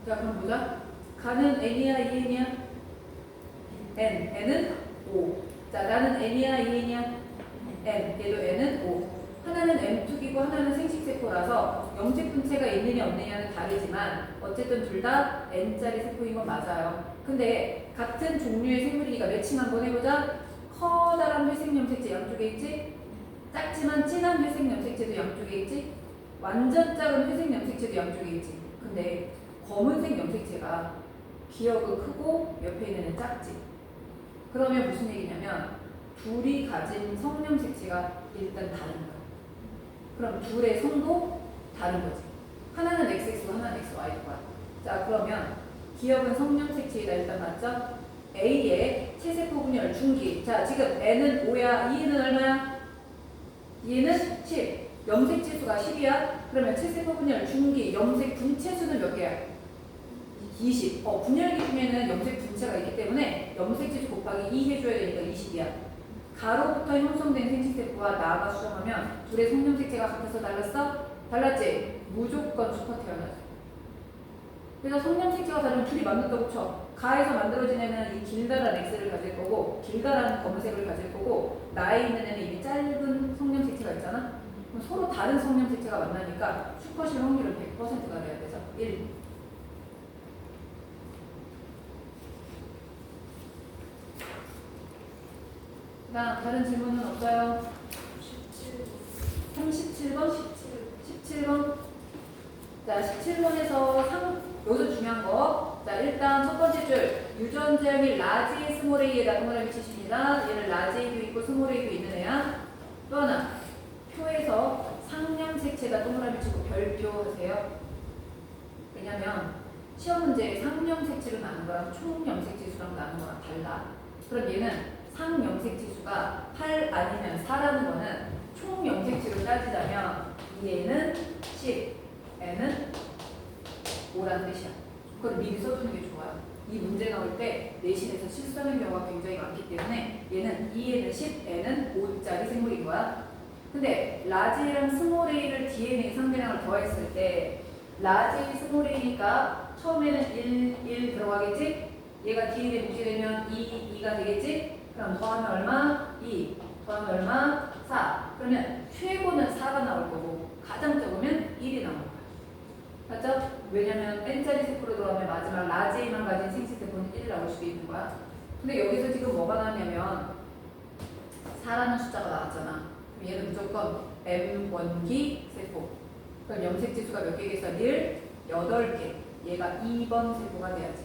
자, 그럼 보자. 가는 N이야, EN이야? N. N은 5. 자, 나는 N이야, EN이야? N. 얘도 N은 5. 하나는 M2기고 하나는 생식세포라서 염색분체가 있느냐 없느냐는 다르지만 어쨌든 둘 다 N짜리 세포인 건 맞아요. 근데 같은 종류의 생물이니까 매칭 한번 해보자. 커다란 회색염색체 양쪽에 있지? 작지만 진한 회색염색체도 양쪽에 있지? 완전 작은 회색염색체도 양쪽에 있지? 근데 검은색 염색체가 기역은 크고 옆에 있는 애는 작지? 그러면 무슨 얘기냐면 둘이 가진 성염색체가 일단 다른 거야. 그럼 둘의 성도 다른 거지. 하나는 XX고 하나는 XY일 거야. 자, 그러면 기역은 성염색체이다 일단 맞죠? A의 체세포 분열 중기. 자, 지금 N은 5야. E는 얼마야? E는 10. 염색체 수가 10이야. 그러면 체세포 분열 중기 염색 분체 수는 몇 개야? 20. 분열기 중에는 염색 분체가 있기 때문에 염색체 수 곱하기 2 해줘야 되니까 20이야. 가로부터 형성된 생식세포와 나가 수정하면 둘의 성염색체가 같아서 달랐어? 달랐지? 무조건 수컷 태어나지. 그래서 성염색체가 다르면 둘이 맞는다고 쳐. 가에서 만들어진 애는 이 길다란 X를 가질 거고 길다란 검은색을 가질 거고 나에 있는 애는 이 짧은 성염색체가 있잖아. 그럼 서로 다른 성염색체가 만나니까 수컷일 확률은 100%가 돼야 되죠. 1. 자, 다른 질문은 없어요? 17. 37번? 17번? 자, 17번에서 여기서 중요한 거. 자, 일단 첫 번째 줄. 유전자형이 라지, 스몰 a에다 동그라미 치십니다. 얘는 라지 A도 있고 스몰 A도 있는 애야. 또 하나. 표에서 상령 색채에다 동그라미 치고 별표 하세요. 왜냐면 시험 문제에 상령 색채로 나눈 거랑 총 염색 지수랑 나눈 거랑 달라. 그럼 얘는 상염색 지수가 8 아니면 4라는 거는 총 염색치로 따지자면 얘는 10, N은 5라는 뜻이야. 그걸 미리 써주는 게 좋아요. 이 문제 나올 때 내신에서 실수하는 경우가 굉장히 많기 때문에 얘는 2N은 10, N은 5짜리 생물인 거야. 근데 라지랑 스몰 a를 DNA 상대량을 더했을 때 라지 스몰 a니까 처음에는 1 들어가겠지? 얘가 DNA 무시되면 2가 되겠지? 그럼 더하면 얼마? 2. 더하면 얼마? 4. 그러면 최고는 4가 나올 거고 가장 적으면 1이 나올 거야. 맞죠? 왜냐면 n짜리 세포로 들어가면 마지막 라지 A만 가진 생식세포는 1이 나올 수도 있는 거야. 근데 여기서 지금 뭐가 나왔냐면 4라는 숫자가 나왔잖아. 그럼 얘는 무조건 M1기 세포. 그럼 염색지수가 몇 개겠어? 8개. 얘가 2번 세포가 돼야지.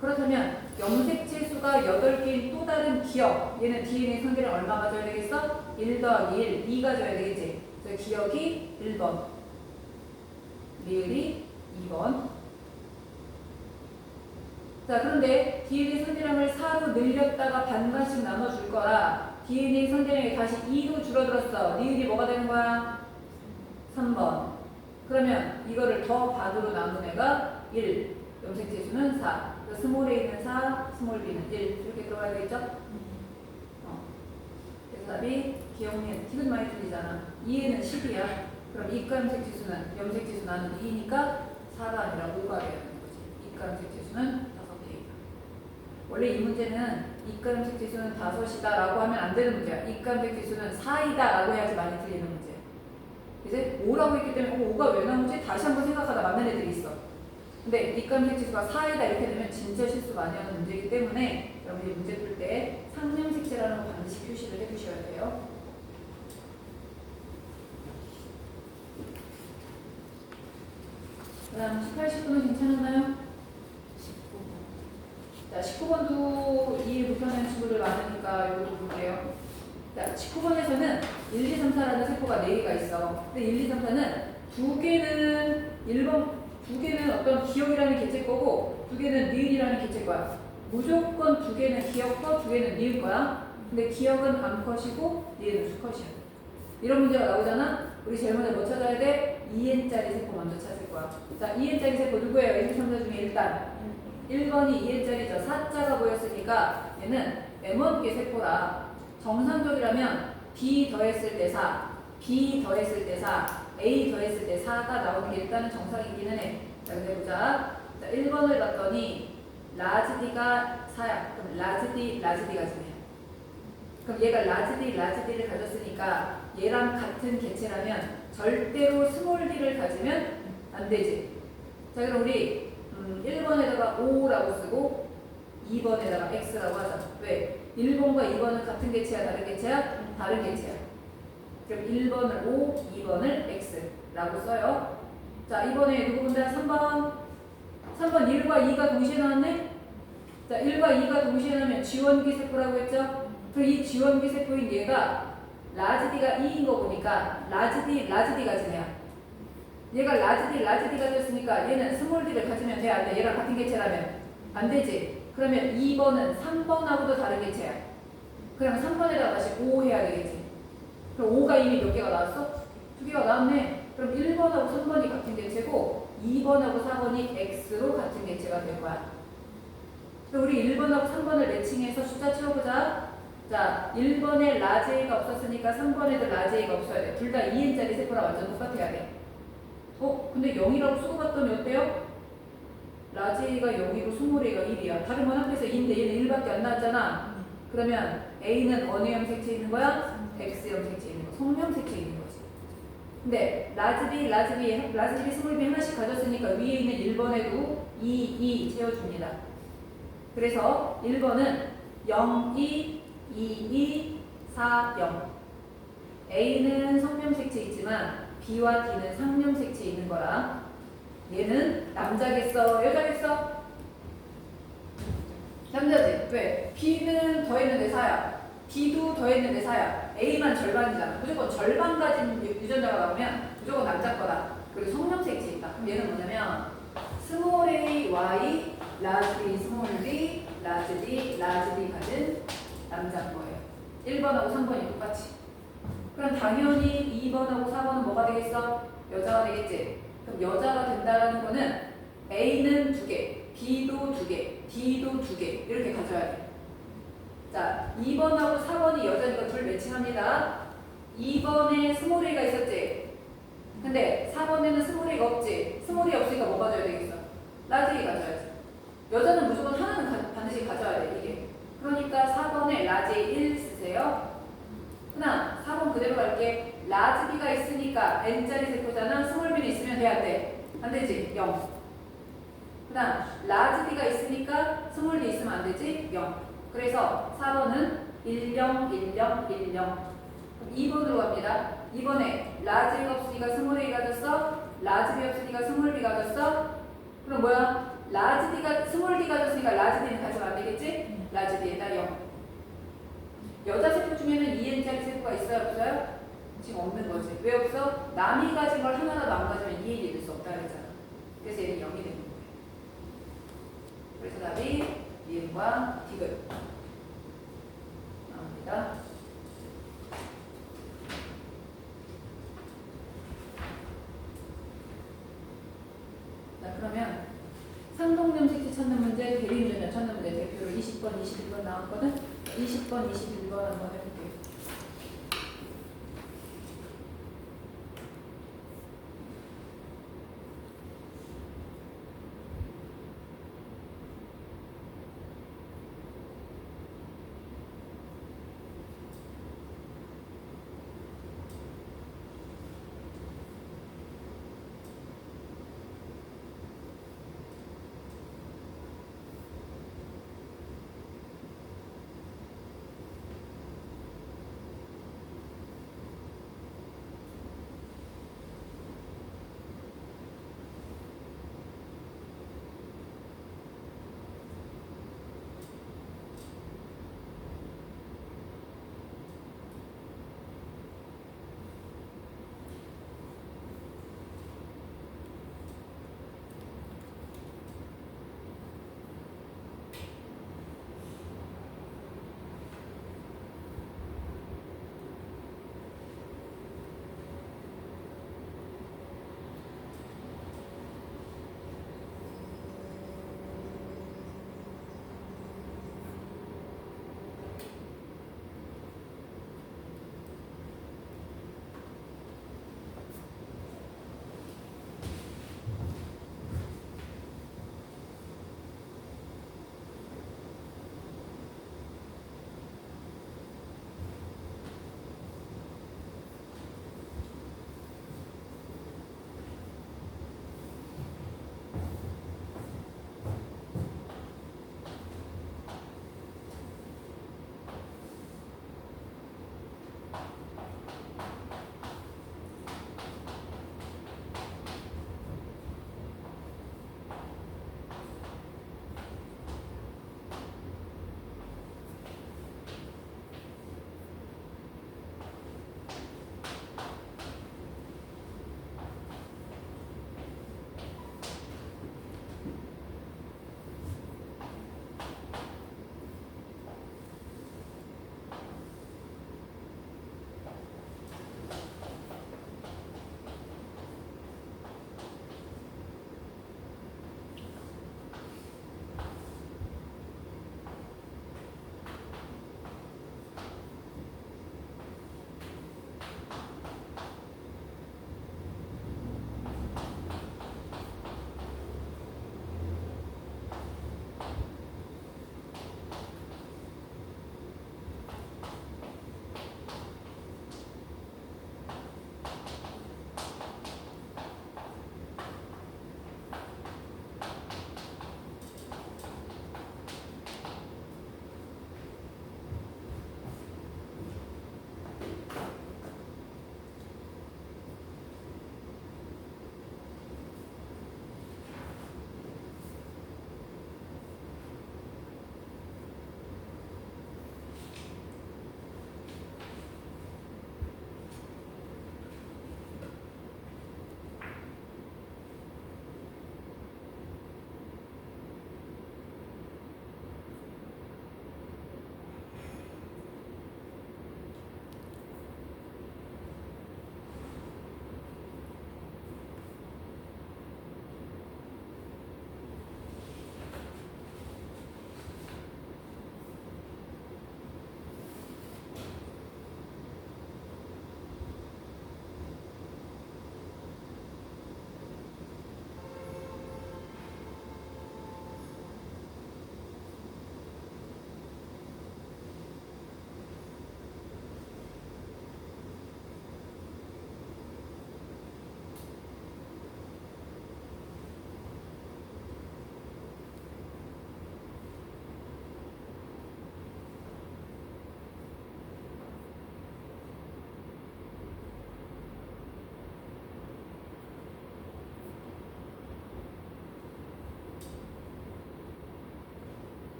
그렇다면 염색지수가 8개인 또 다른 기억. 얘는 DNA 상대량 얼마 가져야 되겠어? 1 더하기 1, 2 가져야 되겠지. 그래서 기억이 1번. 리을이 2번. 자, 그런데 DNA 상대량을 4로 늘렸다가 반반씩 나눠줄 거라 DNA 상대량이 다시 2로 줄어들었어. 리을이 뭐가 되는 거야? 3번. 그러면 이거를 더 반으로 나눈 애가 1. 염색지수는 4. 스몰 a는 4, 스몰 b는 1. 이렇게 들어가야 되겠죠? 그래서 답이 기억력, 티귿 많이 틀리잖아. 2에는 10이야. 그럼 이가 염색지수는 염색지수 나누기 2니까 4가 아니라 5가 돼야 되는 거지. 이가 염색지수는 5개이다. 원래 이 문제는 이가 염색지수는 5이다 라고 하면 안 되는 문제야. 이가 염색지수는 4이다 라고 해야지 많이 틀리는 문제야. 이제 5라고 했기 때문에 5가 왜 나오지? 다시 한번 생각하다 맞는 애들이 있어. 근데 이가 염색지수가 4이다 이렇게 되면 진짜 실수 많이 하는 문제이기 때문에 여러분이 문제 풀 때 상염색채라는 거 반드시 표시를 해주셔야 돼요. 그 다음 18, 19는 괜찮았나요? 19번. 자, 19번도 이해 못하는 친구들 많으니까 이거 볼게요. 자, 19번에서는 1, 2, 3, 4라는 세포가 4개가 있어. 근데 1, 2, 3, 4는 2개는 어떤 기억이라는 개체 거고 2개는 니은이라는 개체 거야. 무조건 2개는 기억 거, 2개는 니은 거야. 근데 기억은 암컷이고 니은은 수컷이야. 이런 문제가 나오잖아? 우리 제일 먼저 뭐 찾아야 돼? 2n짜리 세포 먼저 찾을 거야. 자, 2n짜리 세포 누구예요? 1, 2, 3, 4 중에 일단 1번이 2n짜리죠. 4자가 보였으니까 얘는 M1개 세포라 정상적이라면 B 더했을 때 4, B 더했을 때 4, A 더했을 때 4가 나오는 게 일단은 정상이기는 해. 자, 근데 보자. 자, 1번을 봤더니 라즈디가 4야. 그럼 라즈디가 지네. 그럼 얘가 라즈디를 가졌으니까 얘랑 같은 개체라면 절대로 스몰 d를 가지면 안 되지. 자, 그럼 우리 1번에다가 O라고 쓰고 2번에다가 X라고 하자. 왜? 1번과 2번은 같은 개체야? 다른 개체야? 다른 개체야. 그럼 1번을 O, 2번을 X라고 써요. 자, 이번에 누구 본다? 3번. 3번 1과 2가 동시에 나왔네? 자, 1과 2가 동시에 나오면 지원기 세포라고 했죠? 그럼 이 지원기 세포인 얘가 라즈디가 2인 거 보니까 라즈디가 지네야. 얘가 라즈디가 됐으니까 얘는 스몰 d를 가지면 돼? 안 돼? 얘랑 같은 개체라면 안 되지. 그러면 2번은 3번하고도 다른 개체야. 그러면 3번에다가 다시 5 해야 되겠지. 그럼 5가 이미 몇 개가 나왔어? 2개가 나왔네. 그럼 1번하고 3번이 같은 개체고 2번하고 4번이 X로 같은 개체가 될 거야. 그럼 우리 1번하고 3번을 매칭해서 숫자 채워보자. 자, 1번에 라지 A가 없었으니까 3번에도 라지 A가 없어야 돼. 둘 다 2n짜리 세포랑 완전 똑같아야 돼. 근데 0이라고 쓰고 봤더니 어때요? 라지 A가 0이고 스몰 A가 1이야. 다른 건 합해서 2인데 얘는 1밖에 안 나왔잖아. 그러면 A는 어느 염색체에 있는 거야? X 염색체에 있는 거. 성염색체에 있는 거지. 근데 라즈비, 스몰 B 하나씩 가졌으니까 위에 있는 1번에도 2 채워줍니다. 그래서 1번은 0, 2, 2, 2, 4, 0. A는 성명색체 있지만 B와 D는 상명색체 있는 거라. 얘는 남자겠어? 여자겠어? 남자지. 왜? B는 더했는데 4야. D도 더했는데 4야. A만 절반이잖아. 무조건 절반 가진 유전자가 나오면 무조건 남자 거다. 그리고 성명색체 있다. 그럼 얘는 뭐냐면 스몰 a, y, 라지 b, 스몰 d, 라지 d, 라지 d 가진 남자인 거예요. 1번하고 3번이 똑같이. 그럼 당연히 2번하고 4번은 뭐가 되겠어? 여자가 되겠지. 그럼 여자가 된다는 거는 A는 2개, B도 2개, D도 2개 이렇게 가져야 돼. 자, 2번하고 4번이 여자니까 둘 매칭합니다. 2번에 스몰 a가 있었지. 근데 4번에는 스몰 a가 없지. 스몰 a 없으니까 뭐 가져야 되겠어? 라지 a 가져야지. 여자는 무조건 하나는 반드시 가져야 돼, 이게. 그러니까 4번에 라지 a 1 쓰세요. 하나, 4번 그대로 갈게. 라지 b가 있으니까 n짜리 세포잖아. 스몰 b는 있으면 돼야 안 돼? 안 되지? 0. 그 다음 라지 b가 있으니까 스몰 d 있으면 안 되지? 0. 그래서 4번은 10, 10, 10. 2번으로 갑니다. 2번에 라지 A가 없으니까 스몰 A 가졌어. 라지 B 없으니까 스몰 B 가졌어. 그럼 뭐야? 라지 D가 스몰 D 가졌으니까 라지 D는 가져면 안 되겠지? 라지 D에다 0. 여자 세포 중에는 2n짜리 세포가 있어요? 없어요? 지금 없는 거지. 왜 없어? 남이 가진 걸 하나라도 안 가지면 2n이 될 수 없다 그랬잖아. 그래서 얘는 0이 되는 거예요. 그래서 답이 니은과 디귿 나옵니다. 자, 그러면 상동염색체 찾는 문제, 대리운전자 찾는 문제 대표로 20번, 21번 나왔거든? 20번, 21번 한번 해볼게요.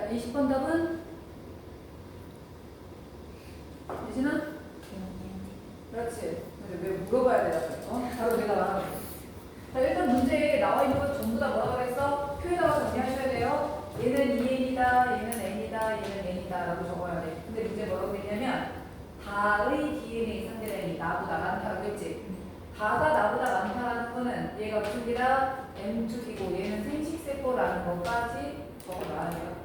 자, 20번 답은 유진아? 그렇지. 근데 왜 물어봐야 되나? 바로 내가 말하는 거. 자, 일단 문제에 나와 있는 건 전부 다 뭐라고 그랬어? 표에다가 정리하셔야 돼요. 얘는 2n이다, 얘는 n이다, 얘는 n이다 라고 적어야 돼. 근데 문제 뭐라고 했냐면 다의 DNA 상대량이 나보다 많다고 했지. 다가 나보다 많다라는 거는 얘가 무슨 기라? M2기고 얘는 생식세포라는 것까지 적어놔야 돼요.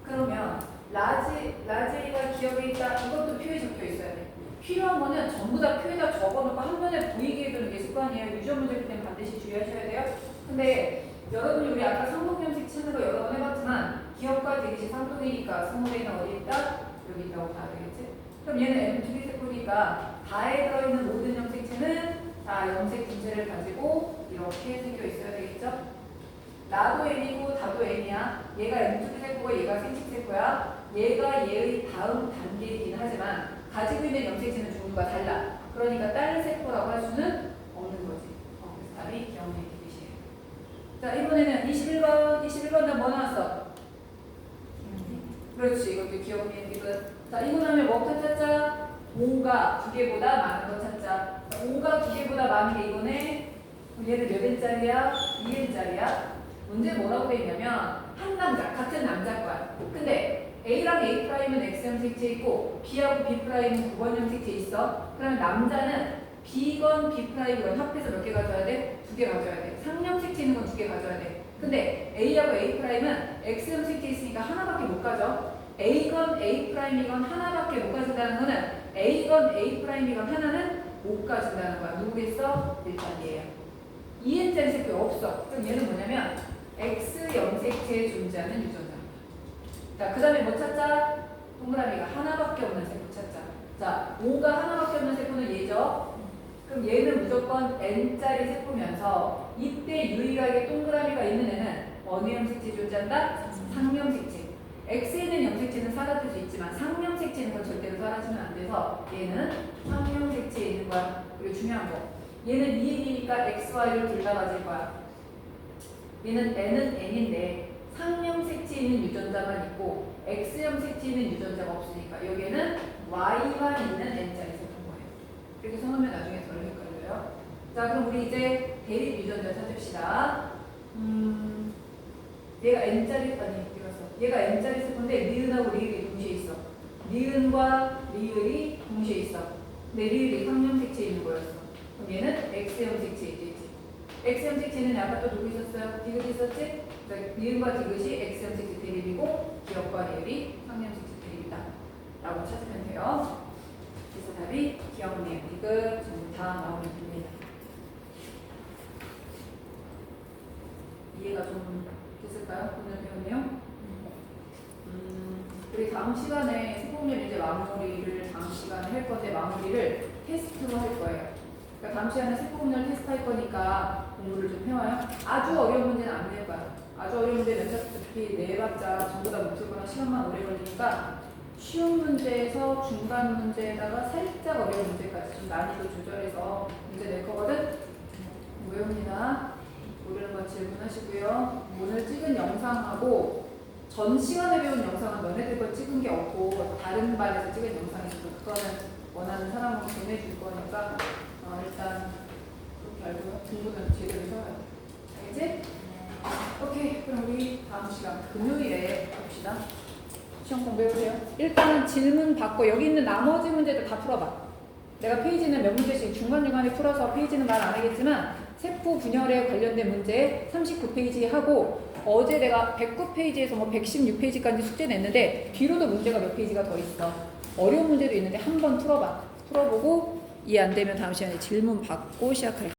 그러면 라지가 기억에 있다. 이것도 표에 적혀 있어야 돼. 필요한 거는 전부 다 표에다 적어놓고 한 번에 보이게 해두는 게 습관이에요. 유전 문제일 때는 반드시 주의하셔야 돼요. 근데 여러분이 우리 아까 상동형식 치는 거 여러 번 해봤지만 기억과 되기시 상동이니까 상동에는 어디 있다? 여기 있다고 봐야 되겠지? 그럼 얘는 M2기 세포니까 다에 들어있는 모든 염색체는 다 염색 분체를 가지고 이렇게 생겨 있어야 되겠죠? 나도 N이고 다도 N이야. 얘가 M2기 세포고 얘가 생식세포야. 얘가 얘의 다음 단계이긴 하지만 가지고 있는 염색체는 종류가 달라. 그러니까 딸 세포라고 할 수는 없는 거지. 그래서 답이 기억력의 뜻이에요. 자, 이번에는 21번 답 뭐 나왔어? 그렇지. 이것도 기억력의 뜻. 자, 이거 하면 뭐부터 찾자? 5가 2개보다 많은 거 찾자. 5가 2개보다 많은 게 이거네. 그럼 얘는 몇 n짜리야? 2n짜리야. 문제 뭐라고 돼 있냐면 한 남자, 같은 남자 거야. 근데 A랑 A'은 X형색체 있고 B하고 B'은 9번 형색체 있어. 그러면 남자는 B건 B'건 합해서 몇 개 가져야 돼? 2개 가져야 돼. 상형색체 있는 건 2개 가져야 돼. 근데 A하고 A'은 X형색체 있으니까 하나밖에 못 가져. A건 A'이건 하나밖에 못 가진다는 거는 A건 A'이건 하나는 못 가진다는 거야. 누구겠어? 일단 얘야. 2n짜리 세포 없어. 그럼 얘는 뭐냐면 X형색체에 존재하는 유전자. 자, 그 다음에 뭐 찾자? 동그라미가 하나밖에 없는 세포 찾자. 자, 5가 하나밖에 없는 세포는 얘죠? 그럼 얘는 무조건 N짜리 세포면서 이때 유일하게 동그라미가 있는 애는 어느 염색체 존재한다? 상염색체. X에는 염색체는 사라질 수 있지만 상염색체는 건 절대로 사라지면 안 돼서 얘는 상염색체에 있는 거야. 그리고 중요한 거. 얘는 2N이니까 XY를 둘 다 가질 거야. 얘는 N은 N인데 상염색체 있는 유전자만 있고 X염색체 있는 유전자가 없으니까 여기에는 Y만 있는 N짜리 세포인 거예요. 이렇게 써놓으면 나중에 덜 헷갈려요. 자, 그럼 우리 이제 대립 유전자 찾읍시다. 얘가 N짜리, 얘가 N짜리 세포인데 니은하고 리을이 동시에 있어. 니은과 리을이 동시에 있어. 근데 리을이 상염색체에 있는 거였어. 그럼 얘는 X염색체에 있지. X염색체는 아까 또 누구 있었어요? 디귿 있었지? 그러니까 니은과 디귿이 X염색체 대립이고 기억과 리을이 상염색체 대립이다 라고 찾으면 돼요. 그래서 답이 기억, 리을, 디귿 전부 다 나오면 됩니다. 이해가 좀 됐을까요? 오늘 배운 내용? 우리 다음 시간에 세포분열 이제 마무리를 다음 시간에 할 건데 마무리를 테스트로 할 거예요. 그러니까 다음 시간에 세포분열 테스트 할 거니까 공부를 좀 해와요. 아주 어려운 문제는 안 낼 거야. 아주 어려운 문제 어차피 내봤자 전부 다 못 풀거나 시간만 오래 걸리니까 쉬운 문제에서 중간 문제에다가 살짝 어려운 문제까지 좀 난이도 조절해서 문제 낼 거거든. 외웁니다. 모르는 거 질문하시고요. 오늘 찍은 영상하고 전 시간에 배운 영상은 너네들 거 찍은 게 없고 다른 반에서 찍은 영상이 있고 그거는 원하는 사람은 보내줄 거니까 일단 그렇게 알고요. 공부는 제대로 해야 돼. 알겠지? 오케이. 그럼 우리 다음 시간 금요일에 봅시다. 시험 공부해보세요. 일단은 질문 받고 여기 있는 나머지 문제들 다 풀어봐. 내가 페이지는 몇 문제씩 중간중간에 풀어서 페이지는 말 안 하겠지만 세포 분열에 관련된 문제 39페이지 하고 어제 내가 109페이지에서 뭐 116페이지까지 숙제 냈는데 뒤로도 문제가 몇 페이지가 더 있어. 어려운 문제도 있는데 한번 풀어봐. 풀어보고 이해 안 되면 다음 시간에 질문 받고 시작할게.